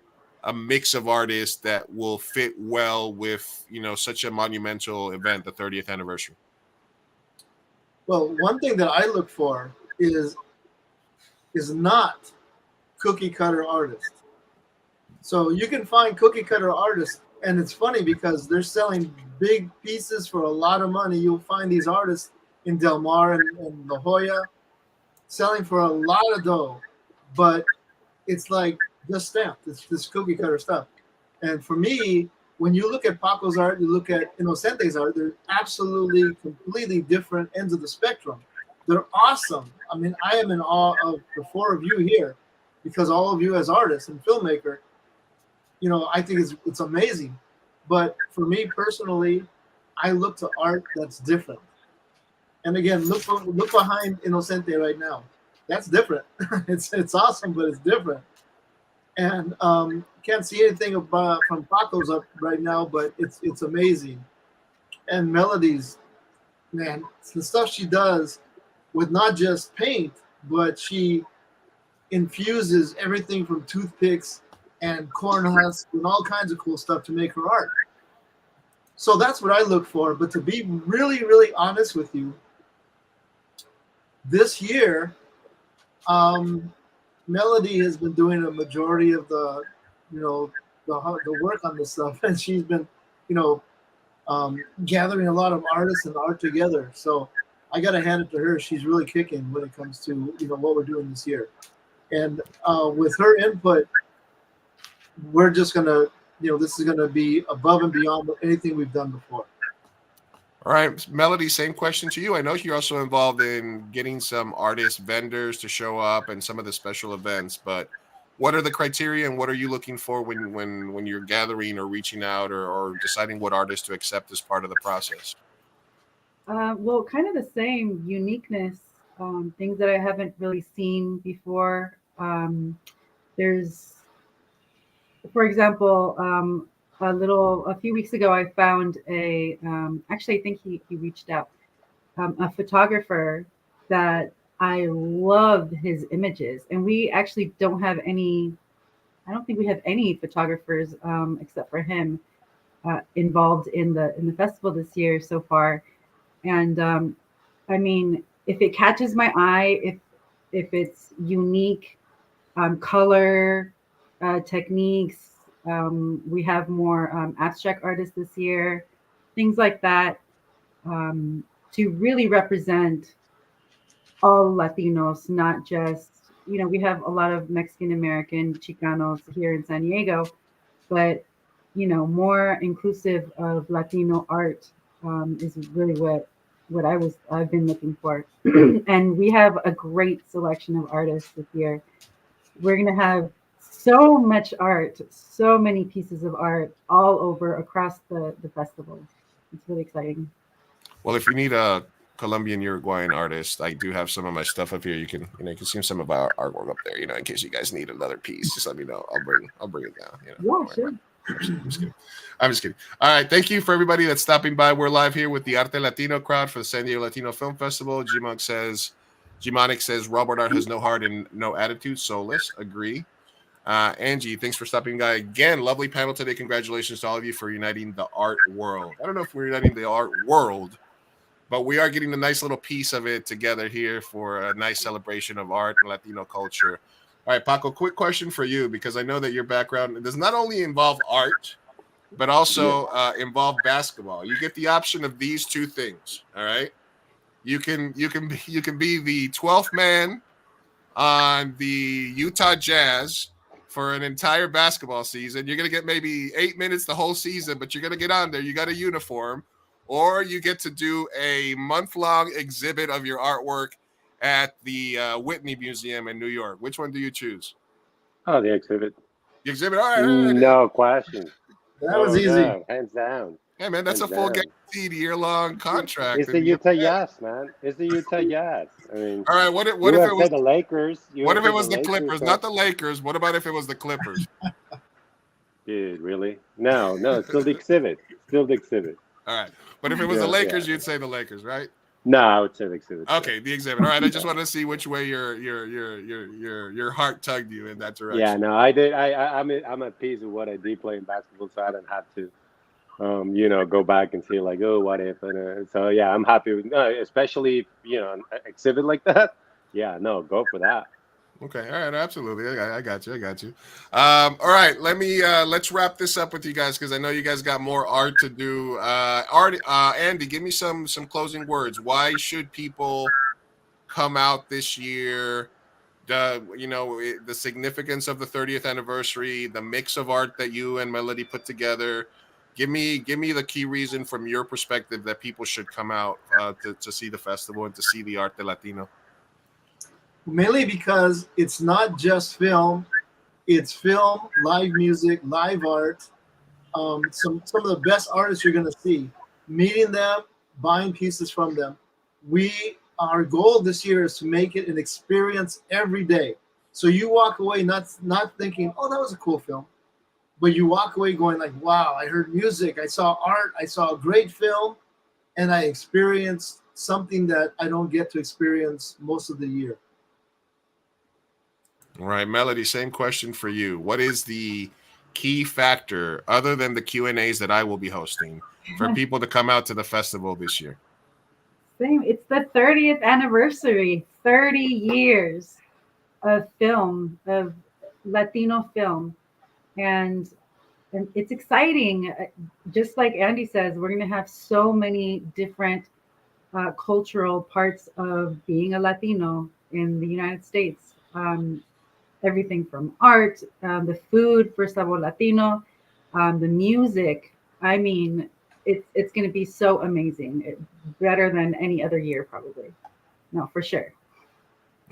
a mix of artists that will fit well with, such a monumental event, the 30th anniversary? Well, one thing that I look for is not cookie cutter artists. So you can find cookie cutter artists, and it's funny because they're selling big pieces for a lot of money. You'll find these artists in Del Mar and La Jolla selling for a lot of dough, but it's like just stamped. It's this cookie cutter stuff. And for me, when you look at Paco's art, you look at Inocente's art, they're absolutely, completely different ends of the spectrum. They're awesome. I mean, I am in awe of the four of you here because all of you as artists and filmmaker, you know, I think it's amazing. But for me personally, I look to art that's different. And again, look behind Inocente right now. That's different. It's awesome, but it's different. And can't see anything from Paco's up right now, but it's amazing. And Melodies, man, the stuff she does with not just paint, but she infuses everything from toothpicks and corn husks and all kinds of cool stuff to make her art. So that's what I look for. But to be really, really honest with you, this year, Melody has been doing a majority of the, you know, the work on this stuff, and she's been, you know, gathering a lot of artists and art together. So I got to hand it to her. She's really kicking when it comes to, you know, what we're doing this year. And with her input, we're just gonna, you know, this is gonna be above and beyond anything we've done before. All right, Melody, same question to you. I know you're also involved in getting some artist vendors to show up and some of the special events, but what are the criteria and what are you looking for when you're gathering or reaching out or deciding what artists to accept as part of the process? Well, kind of the same uniqueness, things that I haven't really seen before. There's, for example, a few weeks ago, I found actually, I think he reached out, a photographer that I loved his images. And we actually don't have any, I don't think we have any photographers except for him involved in the festival this year so far. And I mean, if it catches my eye, if it's unique, color, techniques, we have more abstract artists this year, things like that, to really represent all Latinos, not just, you know, we have a lot of Mexican American Chicanos here in San Diego, but, you know, more inclusive of Latino art is really what I've been looking for. And we have a great selection of artists this year. We're going to have so much art, so many pieces of art all over across the festival. It's really exciting. Well, if you need a Colombian Uruguayan artist, I do have some of my stuff up here. You can see some of our artwork up there, you know, in case you guys need another piece, just let me know. I'll bring it down. You know, yeah, sure. I'm just kidding. All right. Thank you for everybody that's stopping by. We're live here with the Arte Latino crowd for the San Diego Latino Film Festival. G-Monic says Robert Art has no heart and no attitude. Soulless. Agree. Angie, thanks for stopping by again. Lovely panel today. Congratulations to all of you for uniting the art world. I don't know if we're uniting the art world, but we are getting a nice little piece of it together here for a nice celebration of art and Latino culture. All right, Pako, quick question for you, because I know that your background does not only involve art, but also involve basketball. You get the option of these two things. All right, you can be the 12th man on the Utah Jazz for an entire basketball season. You're gonna get maybe 8 minutes the whole season, but you're gonna get on there. You got a uniform, or you get to do a month-long exhibit of your artwork at the Whitney Museum in New York. Which one do you choose? Oh, the exhibit. The exhibit. All right. No question. That was easy. No, hands down. Hey, man, that's hands a full down. guaranteed year-long contract. It's the Utah Jazz, man. It's the Utah Jazz. I mean, all right. What if it was the Lakers? What if it was the Clippers? Not the Lakers. What about if it was the Clippers? Dude, really? No. It's still the exhibit. Still the exhibit. All right. But if it was the Lakers, you'd say the Lakers, right? No, I would say the exhibit. Okay, the exhibit. All right. I just wanted to see which way your heart tugged you in that direction. Yeah, no, I did. I'm at peace with what I did play in basketball, so I don't have to, go back and see like, oh, what if? And, so yeah, I'm happy with, especially an exhibit like that. Yeah, no, go for that. Okay, all right, absolutely. I got you. All right, let's wrap this up with you guys because I know you guys got more art to do. Andy, give me some closing words. Why should people come out this year? The significance of the 30th anniversary, the mix of art that you and Melody put together. Give me the key reason from your perspective that people should come out to see the festival and to see the Arte Latino. Mainly because it's not just film; it's film, live music, live art. Some of the best artists you're going to see. Meeting them, buying pieces from them. Our goal this year is to make it an experience every day. So you walk away not thinking, oh, that was a cool film, but you walk away going like, wow, I heard music, I saw art, I saw a great film, and I experienced something that I don't get to experience most of the year. All right, Melody, same question for you. What is the key factor, other than the Q&As that I will be hosting, for people to come out to the festival this year? Same. It's the 30th anniversary, 30 years of film, of Latino film. And it's exciting. Just like Andy says, we're going to have so many different cultural parts of being a Latino in the United States. Everything from art, the food for Sabor Latino, the music. I mean, it's going to be so amazing. Better than any other year, probably. No, for sure.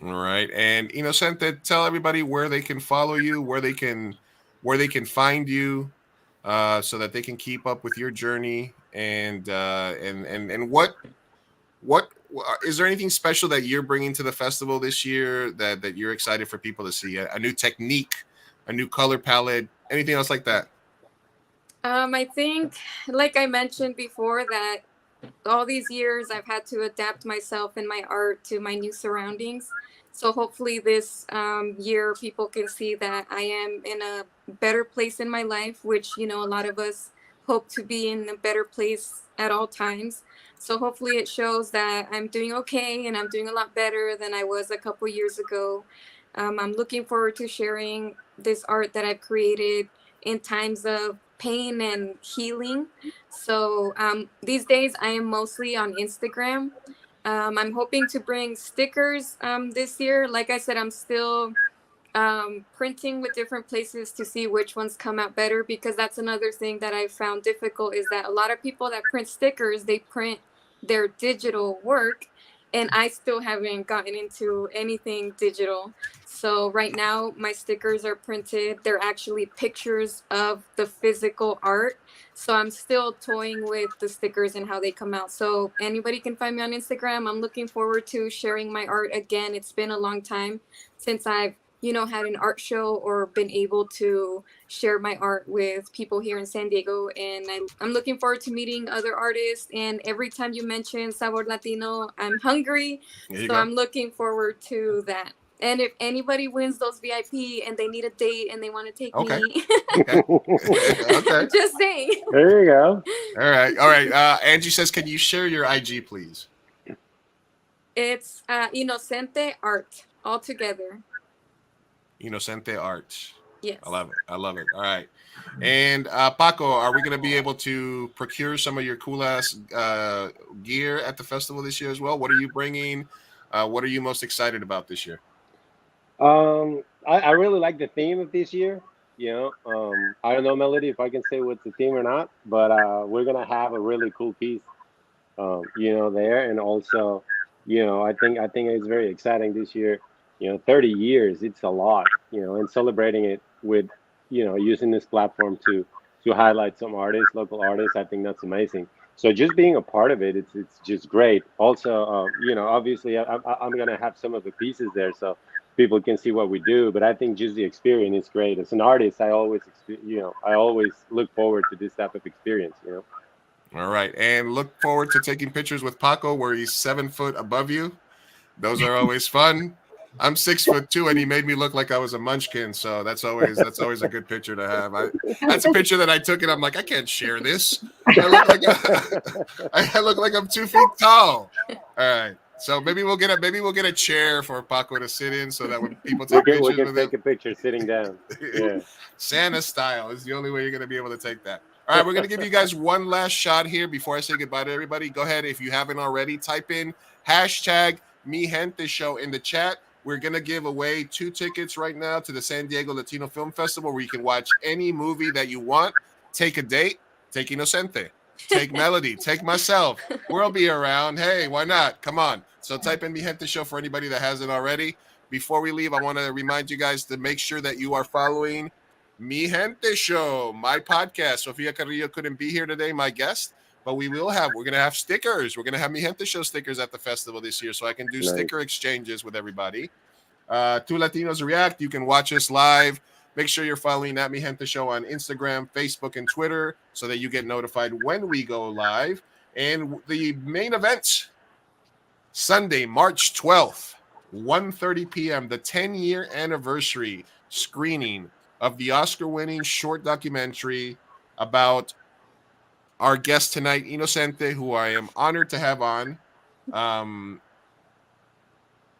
All right. And Inocente, tell everybody where they can follow you, where they can find you, so that they can keep up with your journey. And what is there anything special that you're bringing to the festival this year that you're excited for people to see? A new technique, a new color palette, anything else like that? I think, like I mentioned before, that all these years I've had to adapt myself and my art to my new surroundings. So hopefully this year people can see that I am in a better place in my life, which, a lot of us hope to be in a better place at all times. So hopefully it shows that I'm doing okay and I'm doing a lot better than I was a couple years ago. I'm looking forward to sharing this art that I've created in times of pain and healing. So these days I am mostly on Instagram. I'm hoping to bring stickers this year. Like I said, I'm still printing with different places to see which ones come out better, because that's another thing that I found difficult, is that a lot of people that print stickers, they print their digital work, and I still haven't gotten into anything digital. So right now my stickers are printed. They're actually pictures of the physical art. So I'm still toying with the stickers and how they come out. So anybody can find me on Instagram. I'm looking forward to sharing my art again. It's been a long time since I've had an art show or been able to share my art with people here in San Diego. And I'm looking forward to meeting other artists. And every time you mention Sabor Latino, I'm hungry. So I'm looking forward to that. And if anybody wins those VIP and they need a date and they want to take me, Okay. Just saying. There you go. All right. Angie says, can you share your IG, please? It's Inocente Art, all together. Inocente Art. Yes. I love it. All right. And Pako, are we going to be able to procure some of your cool ass gear at the festival this year as well? What are you bringing? What are you most excited about this year? I really like the theme of this year. I don't know, Melody, if I can say what's the theme or not, but we're gonna have a really cool piece, there, and also, I think it's very exciting this year. 30 years, it's a lot, and celebrating it with, using this platform to highlight some artists, local artists. I think that's amazing. So just being a part of it, it's just great. Also, obviously I'm gonna have some of the pieces there, so people can see what we do. But I think just the experience is great. As an artist, I always look forward to this type of experience. All right, and look forward to taking pictures with Pako where he's 7 foot above you. Those are always fun. I'm 6'2", and he made me look like I was a munchkin. So that's always a good picture to have. That's a picture that I took, and I'm like, I can't share this. I look like I'm 2 feet tall. All right. So maybe we'll get a chair for Pako to sit in, so that when people take pictures we can with take him, a picture sitting down. Yeah. Santa style is the only way you're going to be able to take that. All right, we're going to give you guys one last shot here before I say goodbye to everybody. Go ahead, if you haven't already, type in #MiGente Show in the chat. We're going to give away 2 tickets right now to the San Diego Latino Film Festival, where you can watch any movie that you want, take a date, Take Inocente. Take Melody. Take myself. We'll be around. Hey, why not? Come on. So type in Mi Gente Show for anybody that hasn't already. Before we leave, I want to remind you guys to make sure that you are following Mi Gente Show, my podcast. Sofia Carrillo couldn't be here today, my guest, but we're going to have stickers. We're going to have Mi Gente Show stickers at the festival this year, so I can do sticker exchanges with everybody. Two Latinos React. You can watch us live. Make sure you're following at Mi Gente Show on Instagram, Facebook, and Twitter so that you get notified when we go live. And the main event, Sunday, March 12th, 1:30 p.m., the 10-year anniversary screening of the Oscar-winning short documentary about our guest tonight, Inocente, who I am honored to have on. Come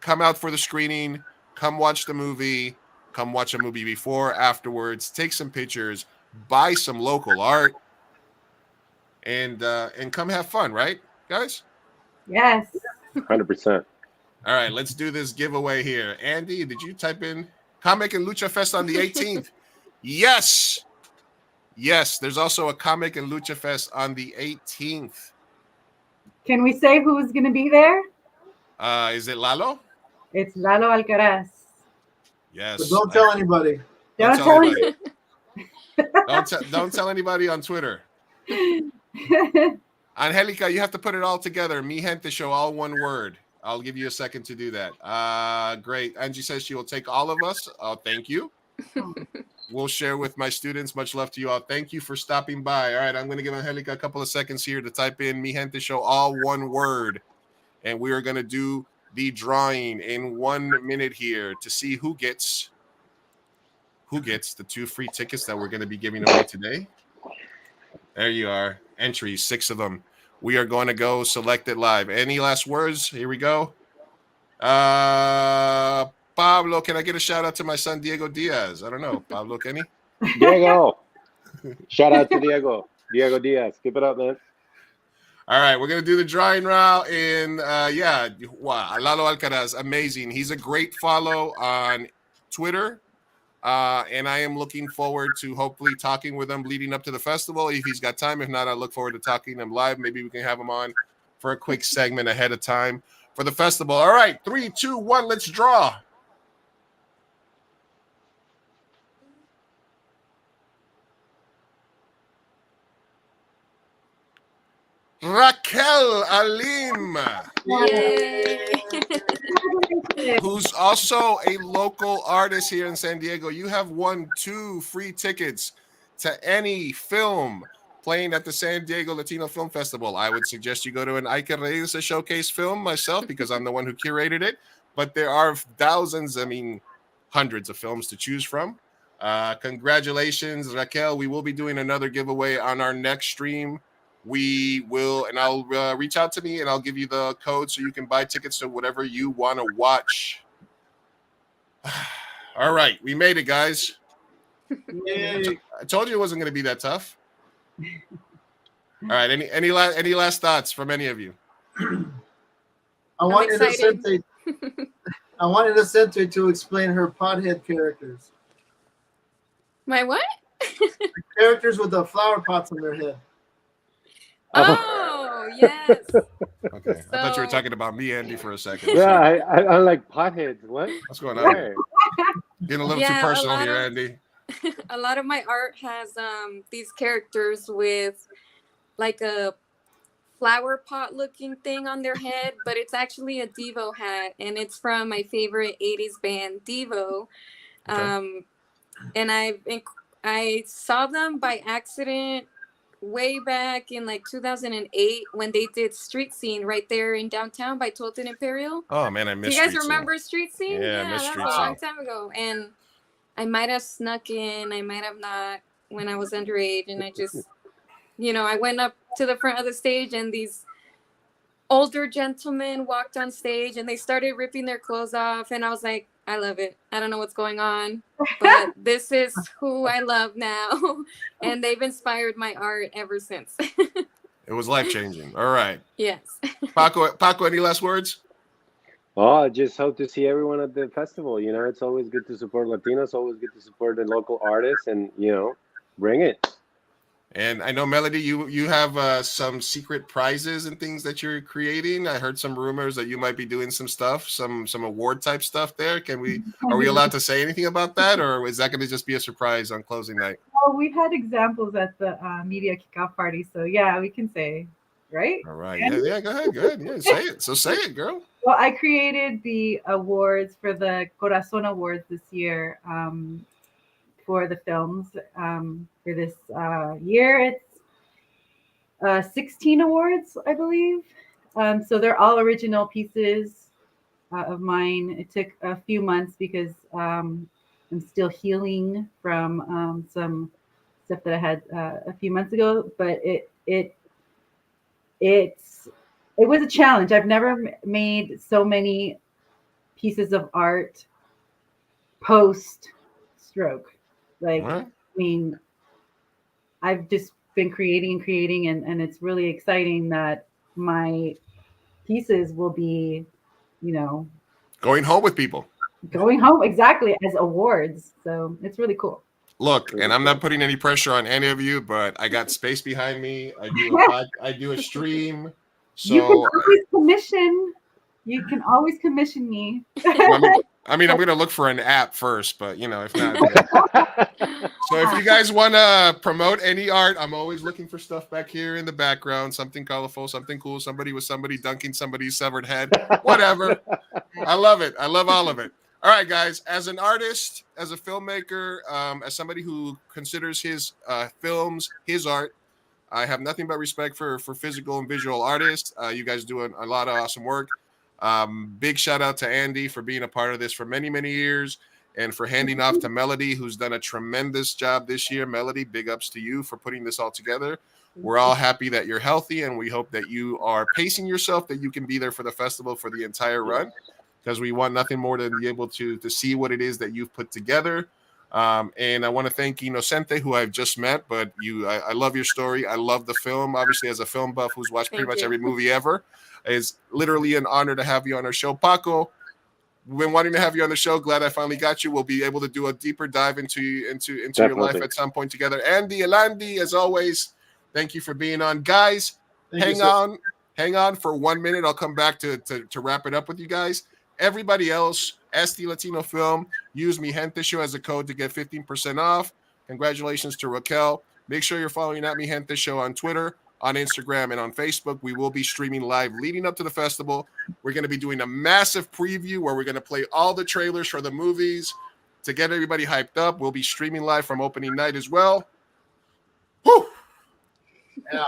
out for the screening. Come watch the movie. Come watch a movie before, afterwards. Take some pictures. Buy some local art. And come have fun, right, guys? Yes. 100%. All right, let's do this giveaway here. Andy, did you type in Comic and Lucha Fest on the 18th? Yes. Yes, there's also a Comic and Lucha Fest on the 18th. Can we say who's going to be there? Is it Lalo? It's Lalo Alcaraz. Yes. But don't tell anybody. Don't tell anybody. Don't tell anybody on Twitter. Angelica, you have to put it all together. Mi Gente Show, all one word. I'll give you a second to do that. Great. Angie says she will take all of us. Oh, thank you. We'll share with my students. Much love to you all. Thank you for stopping by. All right, I'm going to give Angelica a couple of seconds here to type in Mi Gente Show, all one word. And we are going to do the drawing in 1 minute here to see who gets the 2 free tickets that we're going to be giving away today. There you are. Entries, 6 of them. We are going to go select it live. Any last words? Here we go. Pablo, can I get a shout out to my son, Diego Diaz? I don't know. Pablo, can he? Diego. Shout out to Diego. Diego Diaz. Keep it up, man. All right, we're going to do the drawing route in, wow, Lalo Alcaraz, amazing. He's a great follow on Twitter. And I am looking forward to hopefully talking with him leading up to the festival. If he's got time, if not, I look forward to talking to him live. Maybe we can have him on for a quick segment ahead of time for the festival. All right, 3, 2, 1, let's draw. Raquel Alim, who's also a local artist here in San Diego. You have won 2 free tickets to any film playing at the San Diego Latino Film Festival. I would suggest you go to an Ike Reyes showcase film myself because I'm the one who curated it. But there are thousands, hundreds of films to choose from. Congratulations, Raquel. We will be doing another giveaway on our next stream. We will, and I'll reach out to me and I'll give you the code so you can buy tickets to whatever you want to watch. All right, we made it, guys. Yay. I told you it wasn't going to be that tough. All right, any last thoughts from any of you? I want Inocente to explain her pothead characters. My what? The characters with the flower pots on their head. Oh, yes. Okay, I thought you were talking about me, Andy, for a second. Yeah, I'm like potheads. What? What's going on? Hey. Getting a little too personal here, Andy. A lot of my art has these characters with like a flower pot looking thing on their head, but it's actually a Devo hat, and it's from my favorite 80s band, Devo. Okay. And I saw them by accident way back in like 2008 when they did Street Scene right there in downtown by 12th and Imperial. Oh man, I missed. Do you guys Street remember Scene. Street Scene? Yeah, I missed that Street was a Scene. long time ago. And I might have snuck in, I might have not when I was underage, and I just, I went up to the front of the stage and these older gentlemen walked on stage and they started ripping their clothes off, and I was like, I love it. I don't know what's going on, but this is who I love now. And they've inspired my art ever since. It was life-changing. All right. Yes. Pako, any last words? Oh, I just hope to see everyone at the festival. It's always good to support Latinos, always good to support the local artists, and, bring it. And I know, Melody, you have some secret prizes and things that you're creating. I heard some rumors that you might be doing some stuff, some award type stuff there. Are we allowed to say anything about that, or is that going to just be a surprise on closing night? Well, we've had examples at the media kickoff party, so yeah, we can say, right? All right, yeah, go ahead, yeah, say it. So say it, girl. Well, I created the awards for the Corazon Awards this year. For the films for this year. It's 16 awards, I believe. So they're all original pieces of mine. It took a few months because I'm still healing from some stuff that I had a few months ago. But it was a challenge. I've never made so many pieces of art post stroke. Like, What? I mean, I've just been creating, and it's really exciting that my pieces will be, Going home with people. going home exactly as awards. So it's really cool. Look, and I'm not putting any pressure on any of you, but I got space behind me. I do a stream. So You can always commission me. I'm going to look for an app first, but if not. So if you guys want to promote any art, I'm always looking for stuff back here in the background, something colorful, something cool, somebody dunking somebody's severed head, whatever. I love it. I love all of it. All right, guys, as an artist, as a filmmaker, as somebody who considers his films his art, I have nothing but respect for physical and visual artists. You guys do a lot of awesome work. Big shout out to Andy for being a part of this for many, many years, and for handing off to Melody, who's done a tremendous job this year. Melody, big ups to you for putting this all together. We're all happy that you're healthy, and we hope that you are pacing yourself, that you can be there for the festival for the entire run, because we want nothing more than be able to see what it is that you've put together. And I want to thank Inocente, who I've just met, but I love your story. I love the film. Obviously, as a film buff who's watched pretty much every movie ever, it's literally an honor to have you on our show. Pako, we've been wanting to have you on the show. Glad I finally got you. We'll be able to do a deeper dive into your life at some point together. Andy, as always, thank you for being on. Guys, hang on for 1 minute. I'll come back to wrap it up with you guys. Everybody else, SDLatino Film, use Mi Gente Show as a code to get 15% off. Congratulations to Raquel. Make sure you're following at Mi Gente Show on Twitter, on Instagram, and on Facebook. We will be streaming live leading up to the festival. We're going to be doing a massive preview where we're going to play all the trailers for the movies to get everybody hyped up. We'll be streaming live from opening night as well. Whew. Yeah.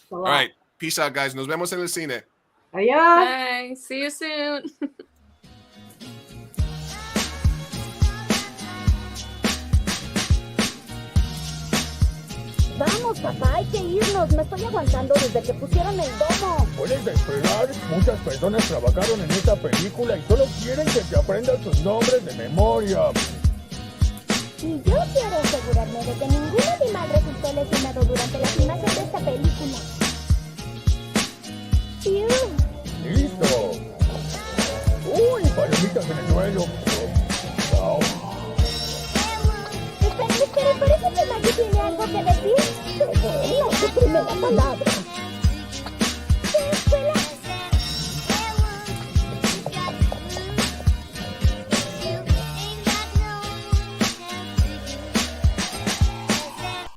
All right. Peace out, guys. Nos vemos en el cine. Adios. Bye. See you soon. Vamos, papá, hay que irnos. Me estoy aguantando desde que pusieron el domo. Puedes esperar. Muchas personas trabajaron en esta película y solo quieren que te aprendas sus nombres de memoria. Y yo quiero asegurarme de que ningún animal resultó lesionado durante la filmación de esta película. ¡Listo! ¡Uy, palomitas en el suelo! ¡Wow! Espera, parece que Maggie tiene algo que decir. Es su primera palabra.